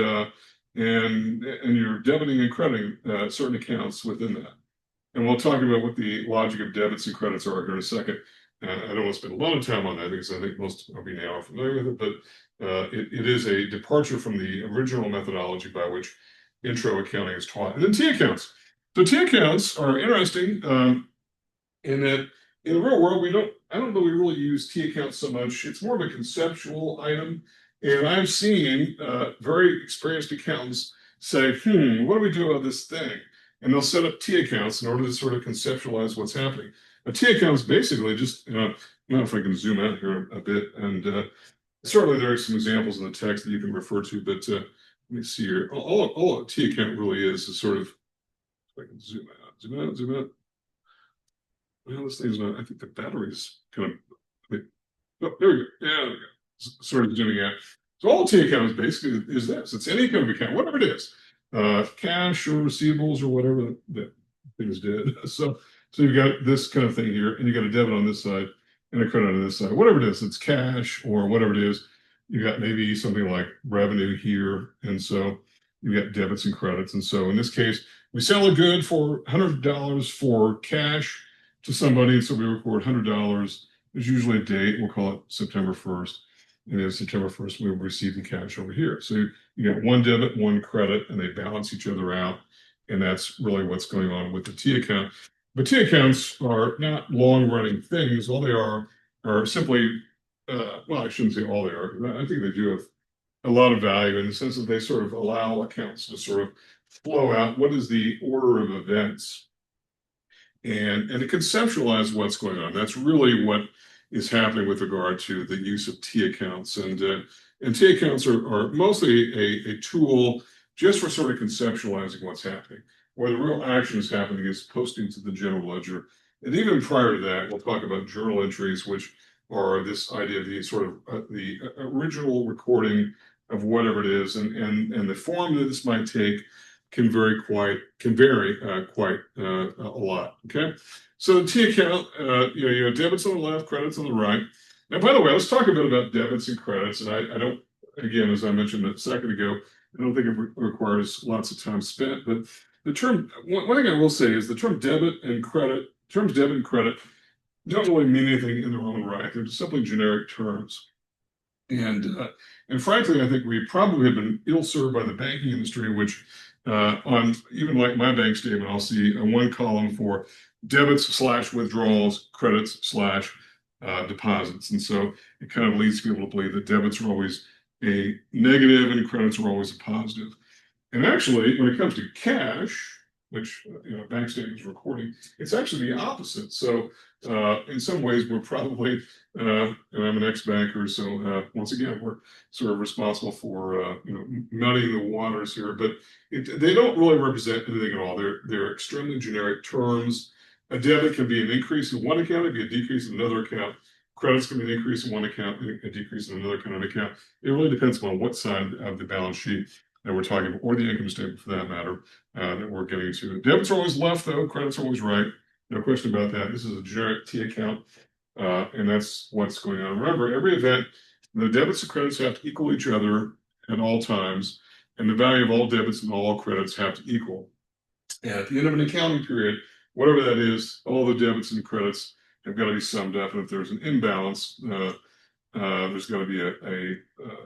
you're debiting and crediting certain accounts within that. And we'll talk about what the logic of debits and credits are here in a second. I don't want to spend a lot of time on that because I think most of you now are familiar with it, but it is a departure from the original methodology by which intro accounting is taught. And then T accounts. So T accounts are interesting in that in the real world, I don't know we really use T accounts so much. It's more of a conceptual item. And I've seen very experienced accountants say, what do we do about this thing? And they'll set up T accounts in order to sort of conceptualize what's happening. A T account is basically just, I don't know if I can zoom out here a bit, and certainly there are some examples in the text that you can refer to, but let me see here. All a T account really is sort of, if I can zoom out. Well, this thing's not, I think the battery's kind of, oh, there we go. Yeah, there we go. Sort of zooming out. So all a T account is basically is this. It's any kind of account, whatever it is. Cash or receivables or whatever that things did. So you've got this kind of thing here, and you got a debit on this side and a credit on this side. Whatever it is, it's cash or whatever it is. You got maybe something like revenue here, and so you got debits and credits. And so in this case, we sell a good for $100 for cash to somebody, and so we record $100. There's usually a date. We'll call it September 1st. And then September 1st, we will receive the cash over here. So you got one debit, one credit, and they balance each other out. And that's really what's going on with the T account. But T accounts are not long-running things. All they are simply, well, I shouldn't say all they are. I think they do have a lot of value in the sense that they sort of allow accounts to sort of flow out what is the order of events and to conceptualize what's going on. That's really what is happening with regard to the use of T accounts. And T accounts are mostly a tool just for sort of conceptualizing what's happening. Where the real action is happening is posting to the general ledger. And even prior to that, we'll talk about journal entries, which are this idea of the sort of the original recording of whatever it is, and the form that this might take can vary quite a lot. Okay, so the T account, you have debits on the left, credits on the right. Now, by the way, let's talk a bit about debits and credits. And I don't, again, as I mentioned a second ago, I don't think it requires lots of time spent. But the term, one thing I will say is the term debit and credit, terms debit and credit don't really mean anything in their own right. They're just simply generic terms. And frankly, I think we probably have been ill-served by the banking industry, which on even like my bank statement, I'll see one column for debits / withdrawals, credits / deposits. And so it kind of leads people to believe that debits are always a negative and credits are always a positive. And actually, when it comes to cash, which bank statements recording, it's actually the opposite. So in some ways, we're probably, and I'm an ex-banker, so once again, we're sort of responsible for muddying the waters here. But they don't really represent anything at all. They're extremely generic terms. A debit can be an increase in one account, it can be a decrease in another account. Credits can be an increase in one account, a decrease in another kind of account. It really depends on what side of the balance sheet that we're talking about, or the income statement for that matter, that we're getting to. Debits are always left, though. Credits are always right. No question about that. This is a generic T account, and that's what's going on. Remember, every event, the debits and credits have to equal each other at all times, and the value of all debits and all credits have to equal. And at the end of an accounting period, whatever that is, all the debits and credits have got to be summed up. And if there's an imbalance, there's got to be a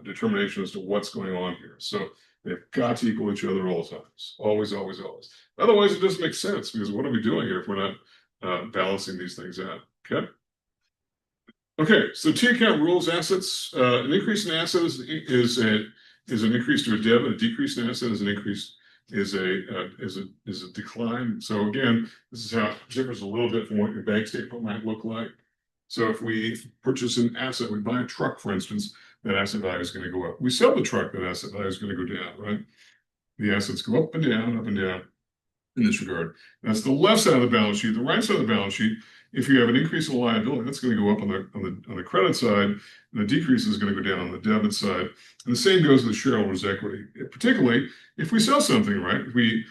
determination as to what's going on here. So they've got to equal each other at all times. Always, always, always. Otherwise, it doesn't make sense, because what are we doing here if we're not balancing these things out? Okay. Okay, so T account rules assets. An increase in assets is an increase to a debit. A decrease in asset is an increase is a decline. So again, this is how it differs a little bit from what your bank statement might look like. So if we purchase an asset, we buy a truck, for instance, that asset value is going to go up. We sell the truck, that asset value is going to go down, right? The assets go up and down in this regard. That's the left side of the balance sheet. The right side of the balance sheet, if you have an increase in liability, that's going to go up on the credit side, and the decrease is going to go down on the debit side. And the same goes with shareholders' equity, particularly if we sell something, right? If we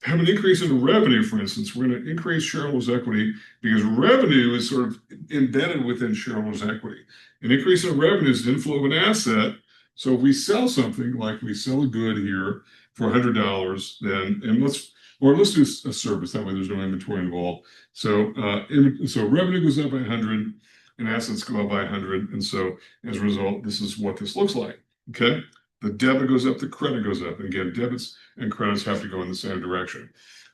have an increase in revenue, for instance, we're going to increase shareholders' equity because revenue is sort of embedded within shareholders' equity. An increase in revenue is an inflow of an asset. So if we sell something, like we sell a good here for $100, then let's do a service. That way, there's no inventory involved. So revenue goes up by 100, and assets go up by 100, and so as a result, this is what this looks like. Okay. The debit goes up, the credit goes up. And again, debits and credits have to go in the same direction.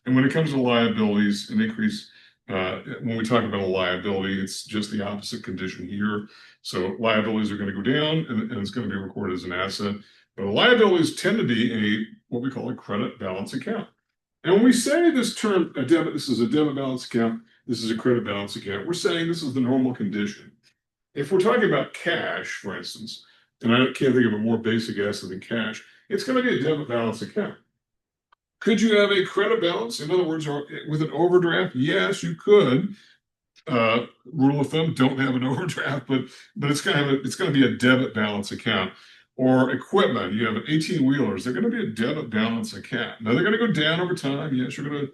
And when it comes to liabilities, an increase, when we talk about a liability, it's just the opposite condition here. So liabilities are going to go down, and it's going to be recorded as an asset. But liabilities tend to be what we call a credit balance account. And when we say this term, this is a debit balance account, this is a credit balance account, we're saying this is the normal condition. If we're talking about cash, for instance, and I can't think of a more basic asset than cash, it's going to be a debit balance account. Could you have a credit balance? In other words, with an overdraft? Yes, you could. Rule of thumb: don't have an overdraft, but it's going to be a debit balance account. Or equipment, you have 18-wheelers, they're going to be a debit balance account. Now they're going to go down over time. Yes, you're going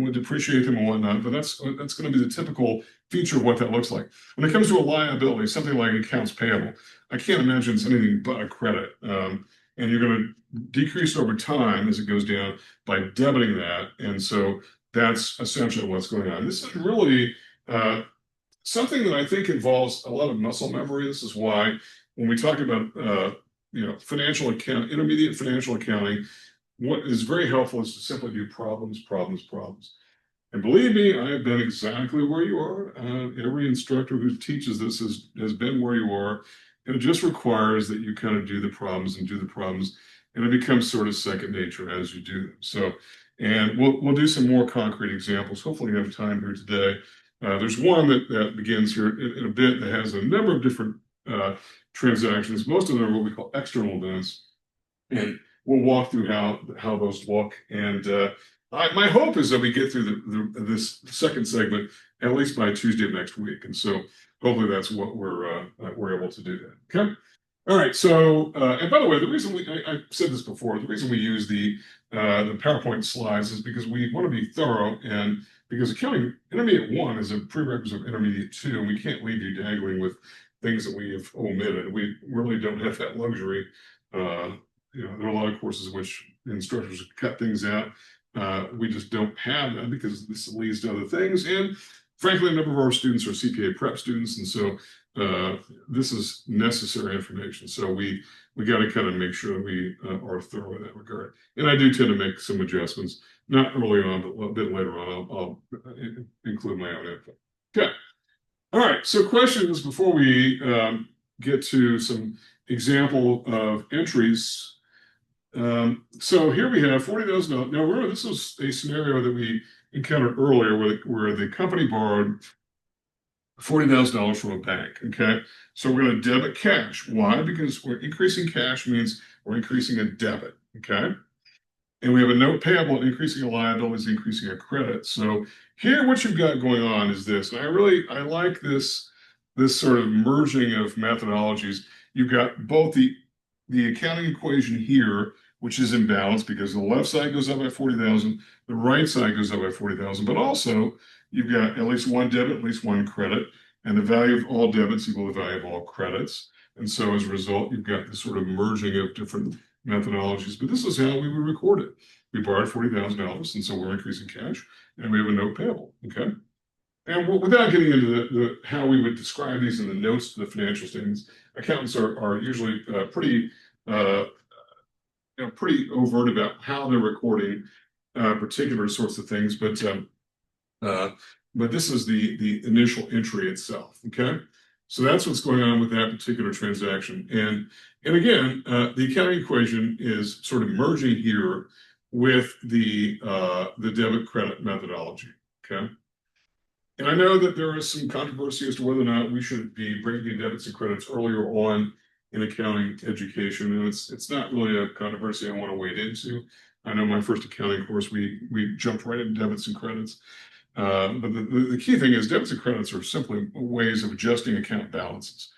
to depreciate them and whatnot, but that's going to be the typical feature of what that looks like. When it comes to a liability, something like accounts payable, I can't imagine it's anything but a credit. And you're going to decrease over time as it goes down by debiting that. And so that's essentially what's going on. This is really something that I think involves a lot of muscle memory. This is why when we talk about financial account, intermediate financial accounting, what is very helpful is to simply do problems. And believe me, I have been exactly where you are. Every instructor who teaches this has been where you are. And it just requires that you kind of do the problems and it becomes sort of second nature as you do them. So, and we'll do some more concrete examples. Hopefully, we have time here today. There's one that begins here in a bit that has a number of different transactions. Most of them are what we call external events, and we'll walk through how those look. And my hope is that we get through this second segment at least by Tuesday of next week. And so hopefully that's what we're able to do then. Okay. All right. So and by the way, the reason I said this before, the reason we use the PowerPoint slides is because we want to be thorough, and because accounting intermediate 1 is a prerequisite of intermediate 2, and we can't leave you dangling with things that we have omitted. We really don't have that luxury. There are a lot of courses in which instructors cut things out. We just don't have that because this leads to other things. And frankly, a number of our students are CPA prep students. And so this is necessary information. So we got to kind of make sure that we are thorough in that regard. And I do tend to make some adjustments, not early on, but a bit later on. I'll include my own input. Okay. All right. So questions before we get to some example of entries. So here we have $40,000. Now remember, this was a scenario that we encountered earlier where the company borrowed $40,000 from a bank. Okay, so we're going to debit cash. Why? Because we're increasing cash means we're increasing a debit. Okay, and we have a note payable, increasing a liability is increasing a credit. So here, what you've got going on is this, and I like this sort of merging of methodologies. You've got both the accounting equation here, which is imbalanced because the left side goes up by 40,000, the right side goes up by 40,000, but also you've got at least one debit, at least one credit, and the value of all debits equal the value of all credits. And so as a result, you've got this sort of merging of different methodologies, but this is how we would record it. We borrowed $40,000, and so we're increasing cash, and we have a note payable, okay? And without getting into how we would describe these in the notes to the financial statements, accountants are usually pretty overt about how they're recording particular sorts of things. But this is the initial entry itself. Okay, so that's what's going on with that particular transaction. And again, the accounting equation is sort of merging here with the debit credit methodology. Okay. And I know that there is some controversy as to whether or not we should be bringing in debits and credits earlier on in accounting education, and it's not really a controversy I want to wade into. I know my first accounting course, we jumped right into debits and credits. But the key thing is debits and credits are simply ways of adjusting account balances,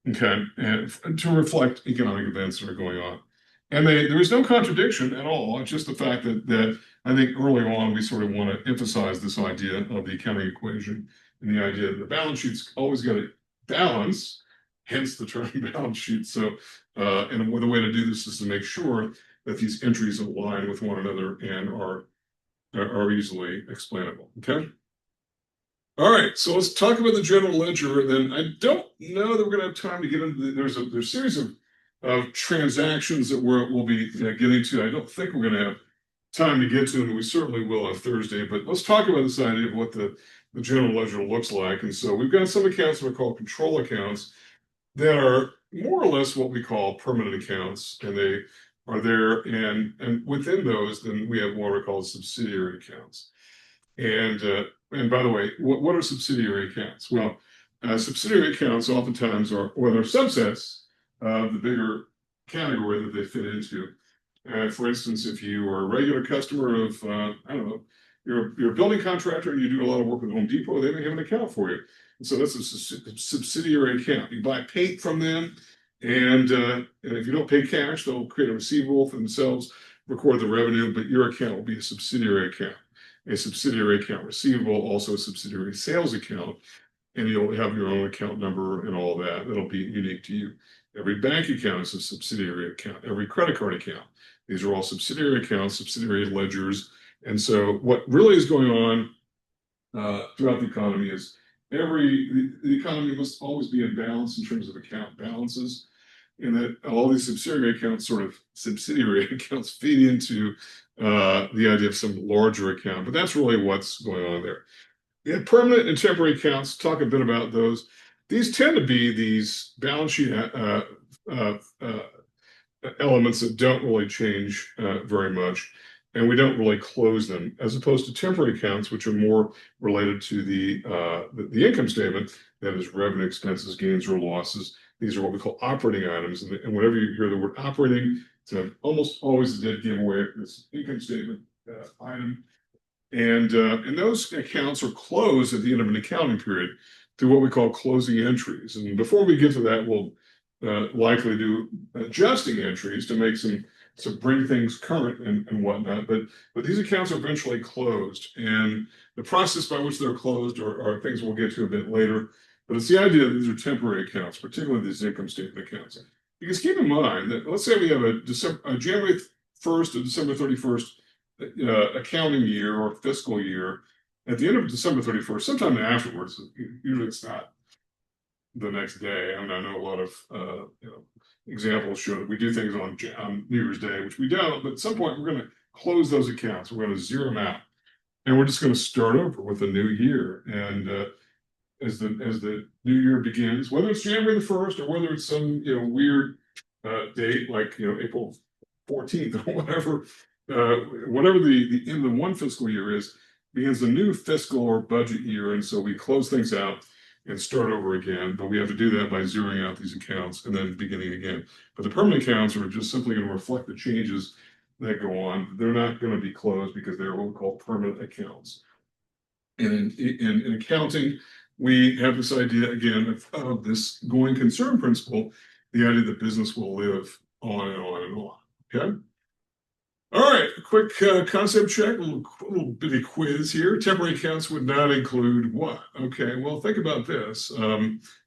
okay, and to reflect economic events that are going on. And there is no contradiction at all. It's just the fact that I think early on we sort of want to emphasize this idea of the accounting equation and the idea that the balance sheet's always got to balance, hence the term balance sheet. So, and the way to do this is to make sure that these entries align with one another and are easily explainable. Okay. All right, so let's talk about the general ledger. Then I don't know that we're going to have time to get into there's a series of transactions that we'll be getting to. I don't think we're going to have time to get to them. We certainly will on Thursday. But let's talk about this idea of what the general ledger looks like. And so we've got some accounts that are called control accounts that are more or less what we call permanent accounts, and they are there. And within those, then we have what are called subsidiary accounts. And by the way, what are subsidiary accounts? Well, subsidiary accounts oftentimes are, or they're subsets of the bigger category that they fit into. For instance, if you are a regular customer of, I don't know, you're a building contractor and you do a lot of work with Home Depot, they may have an account for you. And so that's a subsidiary account. You buy paint from them, and if you don't pay cash, they'll create a receivable for themselves, record the revenue, but your account will be a subsidiary account. A subsidiary account receivable, also a subsidiary sales account, and you'll have your own account number and all that. That'll be unique to you. Every bank account is a subsidiary account. Every credit card account. These are all subsidiary accounts, subsidiary ledgers. And so what really is going on throughout the economy is the economy must always be in balance in terms of account balances, and that all these subsidiary accounts feed into the idea of some larger account. But that's really what's going on there. Yeah, permanent and temporary accounts, talk a bit about those. These tend to be these balance sheet elements that don't really change very much, and we don't really close them, as opposed to temporary accounts, which are more related to the income statement. That is revenue, expenses, gains or losses. These are what we call operating items, and whenever you hear the word operating, it's almost always a dead giveaway for this income statement item. And those accounts are closed at the end of an accounting period through what we call closing entries. And before we get to that, we'll likely do adjusting entries to make some bring things current and whatnot. But these accounts are eventually closed, and the process by which they're closed are things we'll get to a bit later. But it's the idea that these are temporary accounts, particularly these income statement accounts. Because keep in mind that, let's say we have a January 1st to December 31st accounting year or fiscal year. At the end of December 31st, sometime afterwards, usually it's not the next day. I mean, I know a lot of examples show that we do things on New Year's Day, which we don't, but at some point we're going to close those accounts. We're going to zero them out, and we're just going to start over with a new year. And as the new year begins, whether it's January the 1st or whether it's some weird date like April 14th or whatever, whatever the end of one fiscal year is, begins a new fiscal or budget year, and so we close things out and start over again. But we have to do that by zeroing out these accounts and then beginning again. But the permanent accounts are just simply going to reflect the changes that go on. They're not going to be closed because they're what we call permanent accounts. And in accounting, we have this idea again of this going concern principle, the idea that business will live on and on and on. Okay. All right, a quick concept check, a little bitty quiz here. Temporary accounts would not include what? Okay, well, think about this.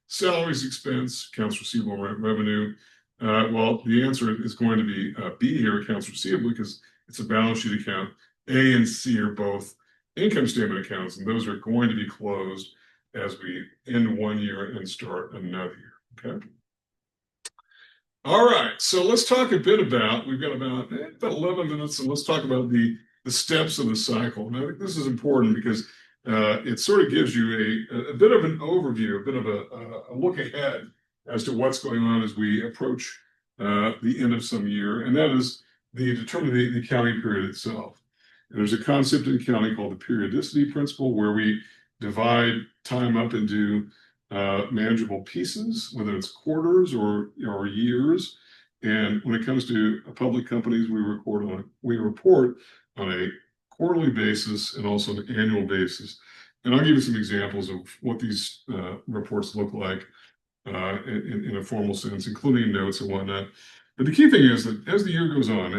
Salaries, expense, accounts receivable, revenue. Well, the answer is going to be B here, accounts receivable, because it's a balance sheet account. A and C are both income statement accounts, and those are going to be closed as we end one year and start another year, okay? All right, so let's talk a bit about, we've got about 11 minutes, and let's talk about the steps of the cycle. And I think this is important because it sort of gives you a bit of an overview, a bit of a look ahead as to what's going on as we approach the end of some year, and that is determining the accounting period itself. And there's a concept in accounting called the periodicity principle, where we divide time up into manageable pieces, whether it's quarters or years. And when it comes to public companies, we report on a quarterly basis and also an annual basis. And I'll give you some examples of what these reports look like in a formal sense, including notes and whatnot. But the key thing is that as the year goes on,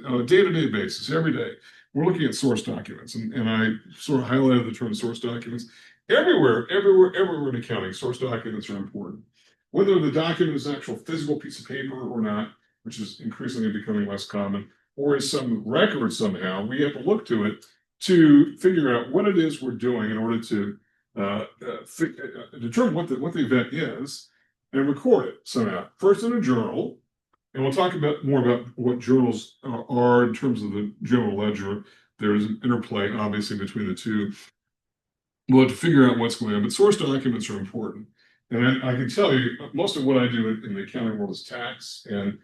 on a day-to-day basis, every day, we're looking at source documents. And I sort of highlighted the term source documents. Everywhere in accounting, source documents are important. Whether the document is an actual physical piece of paper or not, which is increasingly becoming less common, or is some record somehow, we have to look to it to figure out what it is we're doing in order to determine what the event is and record it somehow. First in a journal, and we'll talk more about what journals are in terms of the general ledger. There's an interplay, obviously, between the two. We'll have to figure out what's going on, but source documents are important. And I can tell you, most of what I do in the accounting world is tax, and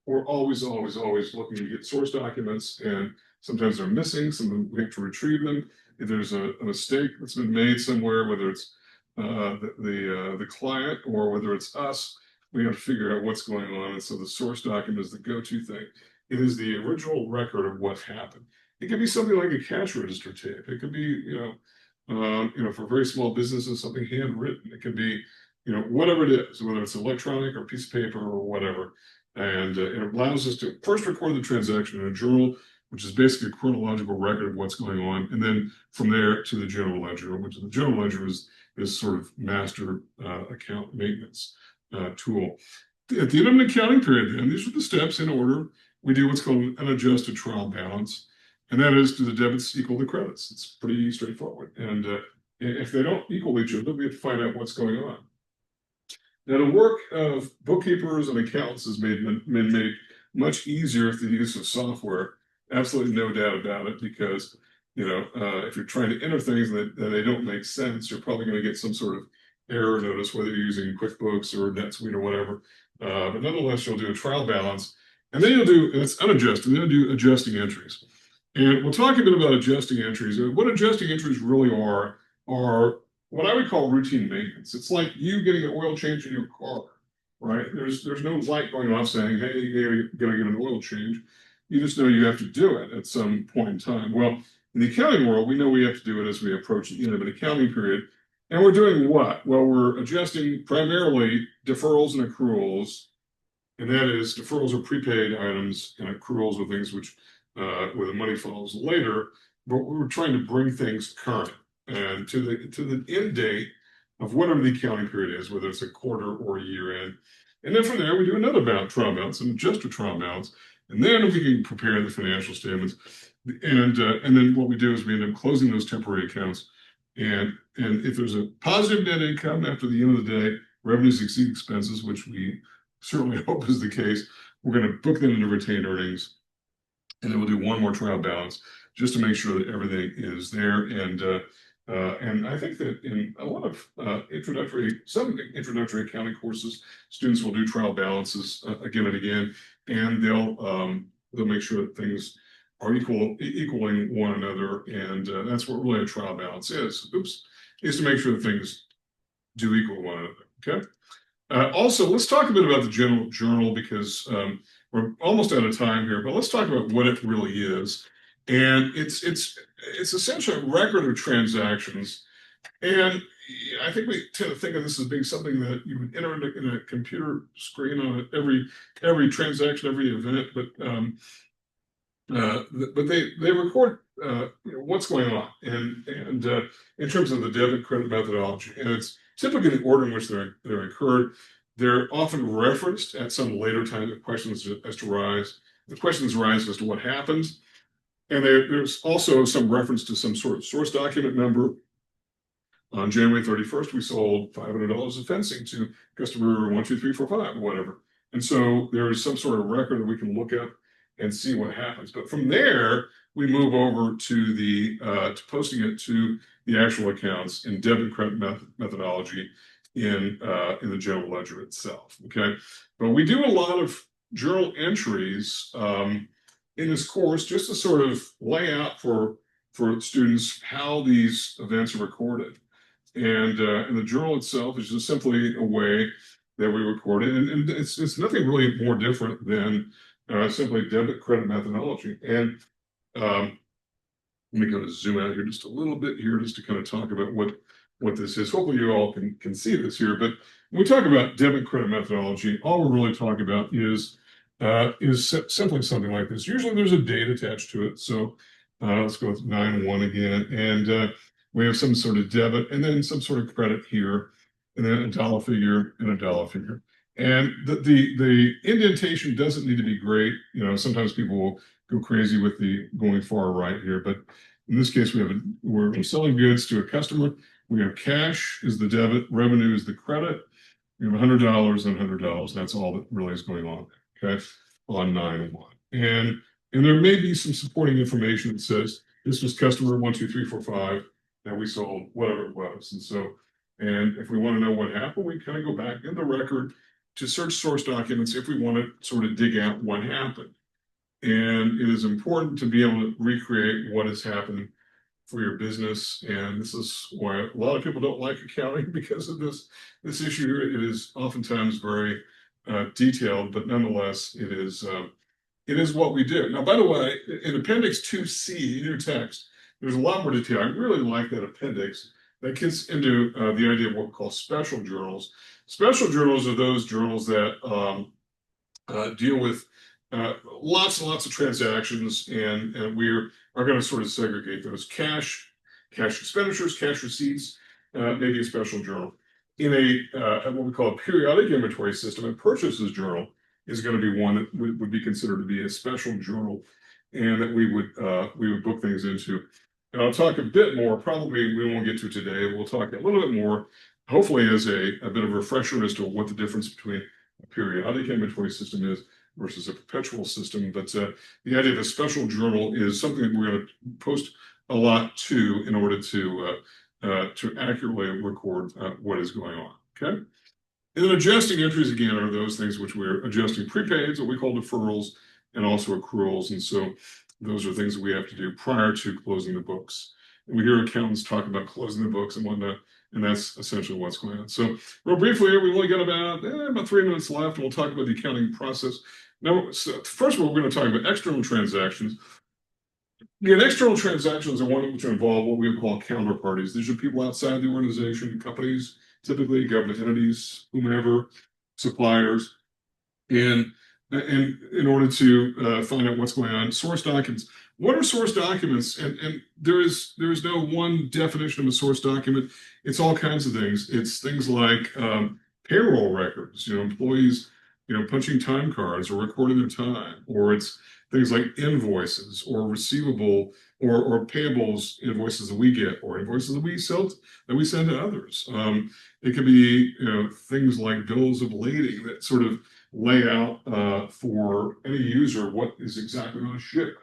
we're always looking to get source documents, and sometimes they're missing, sometimes we have to retrieve them. If there's a mistake that's been made somewhere, whether it's the client or whether it's us, we have to figure out what's going on. And so the source document is the go-to thing. It is the original record of what happened. It could be something like a cash register tape. It could be, for very small businesses, something handwritten. It could be, whatever it is, whether it's electronic or piece of paper or whatever. And it allows us to first record the transaction in a journal, which is basically a chronological record of what's going on. And then from there to the general ledger, which the general ledger is this sort of master account maintenance tool. At the end of an accounting period, then, these are the steps in order. We do what's called an adjusted trial balance. And that is, do the debits equal the credits? It's pretty straightforward. And if they don't equal each other, we have to find out what's going on. Now, the work of bookkeepers and accountants has been made much easier through the use of software. Absolutely no doubt about it, because if you're trying to enter things that they don't make sense, you're probably going to get some sort of error notice, whether you're using QuickBooks or NetSuite or whatever. But nonetheless, you'll do a trial balance. And then it's unadjusted, then you'll do adjusting entries. And we'll talk a bit about adjusting entries. What adjusting entries really are what I would call routine maintenance. It's like you getting an oil change in your car, right? There's no light going off saying, hey, you're gonna get an oil change. You just know you have to do it at some point in time. Well, in the accounting world, we know we have to do it as we approach the end of an accounting period. And we're doing what? Well, we're adjusting primarily deferrals and accruals. And that is deferrals are prepaid items and accruals are things which where the money follows later. But we're trying to bring things current and to the end date of whatever the accounting period is, whether it's a quarter or a year end. And then from there, we do another trial balance and adjust a trial balance. And then we can prepare the financial statements. And then what we do is we end up closing those temporary accounts. And if there's a positive net income after the end of the day, revenues exceed expenses, which we certainly hope is the case, we're going to book them into retained earnings. And then we'll do one more trial balance just to make sure that everything is there. And I think that in a lot of some introductory accounting courses, students will do trial balances again and again, and they'll make sure that things are equaling one another. And that's what really a trial balance is. Is to make sure that things do equal one another. Okay. Also, let's talk a bit about the general journal because we're almost out of time here, but let's talk about what it really is. And it's essentially a record of transactions. And I think we tend to think of this as being something that you would enter in a computer screen on every transaction, every event, but they record what's going on and in terms of the debit credit methodology, and it's typically the order in which they're incurred. They're often referenced at some later time if questions arise as to what happened. And there's also some reference to some sort of source document number. On January 31st, we sold $500 of fencing to customer 12345 or whatever. And so there is some sort of record that we can look at and see what happens. But from there, we move over to to posting it to the actual accounts in debit credit methodology in the general ledger itself. Okay, but we do a lot of journal entries in this course just to sort of lay out for students how these events are recorded. And the journal itself is just simply a way that we record it, and it's nothing really more different than simply debit credit methodology. And let me kind of zoom out here just a little bit here just to kind of talk about what this is. Hopefully you all can see this here. But when we talk about debit credit methodology, all we're really talking about is simply something like this. Usually there's a date attached to it. So let's go with 9/1 again. And we have some sort of debit and then some sort of credit here, and then a dollar figure and a dollar figure. And the indentation doesn't need to be great. You know, sometimes people will go crazy with the going far right here, but in this case, we're selling goods to a customer. We have cash is the debit, revenue is the credit. We have $100 and $100. That's all that really is going on. Okay, on 9/1, and there may be some supporting information that says this was customer 12345 that we sold whatever it was, and if we want to know what happened, we kind of go back in the record to search source documents if we want to sort of dig out what happened. And it is important to be able to recreate what has happened for your business. And this is why a lot of people don't like accounting because of this issue here. It is oftentimes very detailed, but nonetheless, it is what we do. Now, by the way, in Appendix 2C in your text, there's a lot more detail. I really like that appendix that gets into the idea of what we call special journals. Special journals are those journals that deal with lots and lots of transactions, and we are going to sort of segregate those: cash expenditures, cash receipts, maybe a special journal. In what we call a periodic inventory system, a purchases journal is going to be one that would be considered to be a special journal, and that we would book things into. And I'll talk a bit more. Probably we won't get to today. We'll talk a little bit more, hopefully as a bit of a refresher as to what the difference between a periodic inventory system is versus a perpetual system. But the idea of a special journal is something that we're going to post a lot to in order to accurately record what is going on. Okay. And then adjusting entries again are those things which we're adjusting prepaids, what we call deferrals, and also accruals. And so those are things that we have to do prior to closing the books. And we hear accountants talk about closing the books and whatnot, and that's essentially what's going on. So real briefly here, we've only got about 3 minutes left, and we'll talk about the accounting process. Now, so first of all, we're going to talk about external transactions. Again, external transactions are one which involve what we would call counterparties. These are people outside the organization, companies, typically government entities, whomever, suppliers, and in order to find out what's going on, source documents. What are source documents? And there is no one definition of a source document. It's all kinds of things. It's things like payroll records, employees, punching time cards or recording their time, or it's things like invoices or receivable or payables invoices that we get or invoices that we send to others. It could be things like bills of lading that sort of lay out for any user what is exactly on a ship.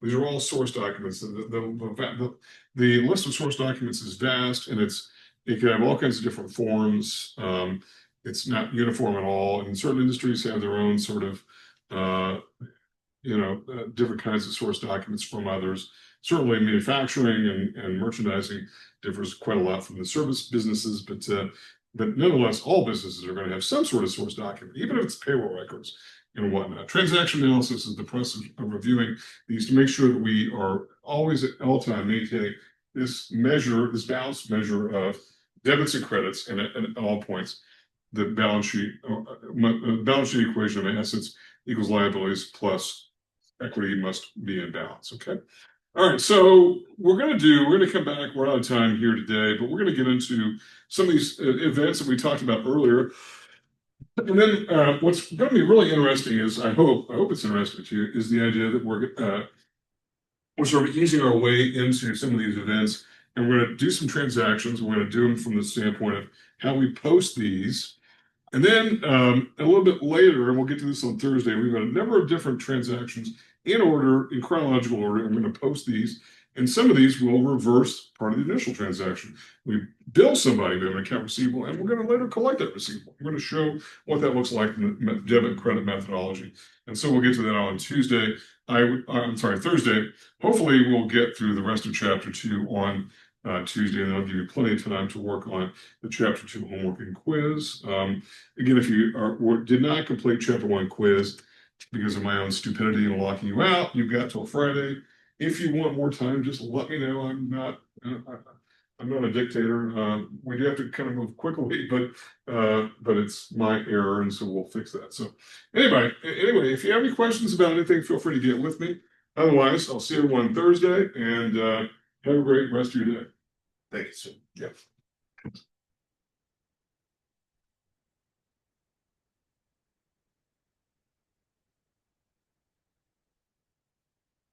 These are all source documents. The list of source documents is vast, and it can have all kinds of different forms. It's not uniform at all, and certain industries have their own sort of different kinds of source documents from others. Certainly manufacturing and merchandising differs quite a lot from the service businesses, but nonetheless, all businesses are going to have some sort of source document, even if it's payroll records and whatnot. Transaction analysis is the process of reviewing these to make sure that we are always at all time maintaining this balanced measure of debits and credits, and at all points, the balance sheet equation of assets equals liabilities plus equity must be in balance. Okay. All right. So we're going to come back. We're out of time here today, but we're going to get into some of these events that we talked about earlier. And then what's going to be really interesting is, I hope it's interesting to you, is the idea that we're sort of easing our way into some of these events, and we're going to do some transactions. We're going to do them from the standpoint of how we post these. And then a little bit later, and we'll get to this on Thursday, we've got a number of different transactions in chronological order. I'm going to post these, and some of these will reverse part of the initial transaction. We bill somebody with an account receivable, and we're going to later collect that receivable. We're going to show what that looks like in the debit and credit methodology. And so we'll get to that on Tuesday. Thursday. Hopefully, we'll get through the rest of Chapter 2 on Tuesday, and that'll give you plenty of time to work on the Chapter 2 homework and quiz. Again, if you did not complete Chapter 1 quiz because of my own stupidity and locking you out, you've got till Friday. If you want more time, just let me know. I'm not a dictator. We do have to kind of move quickly, but it's my error, and so we'll fix that. So anyway, if you have any questions about anything, feel free to get with me. Otherwise, I'll see everyone Thursday, and have a great rest of your day. Thank you, sir. Yeah.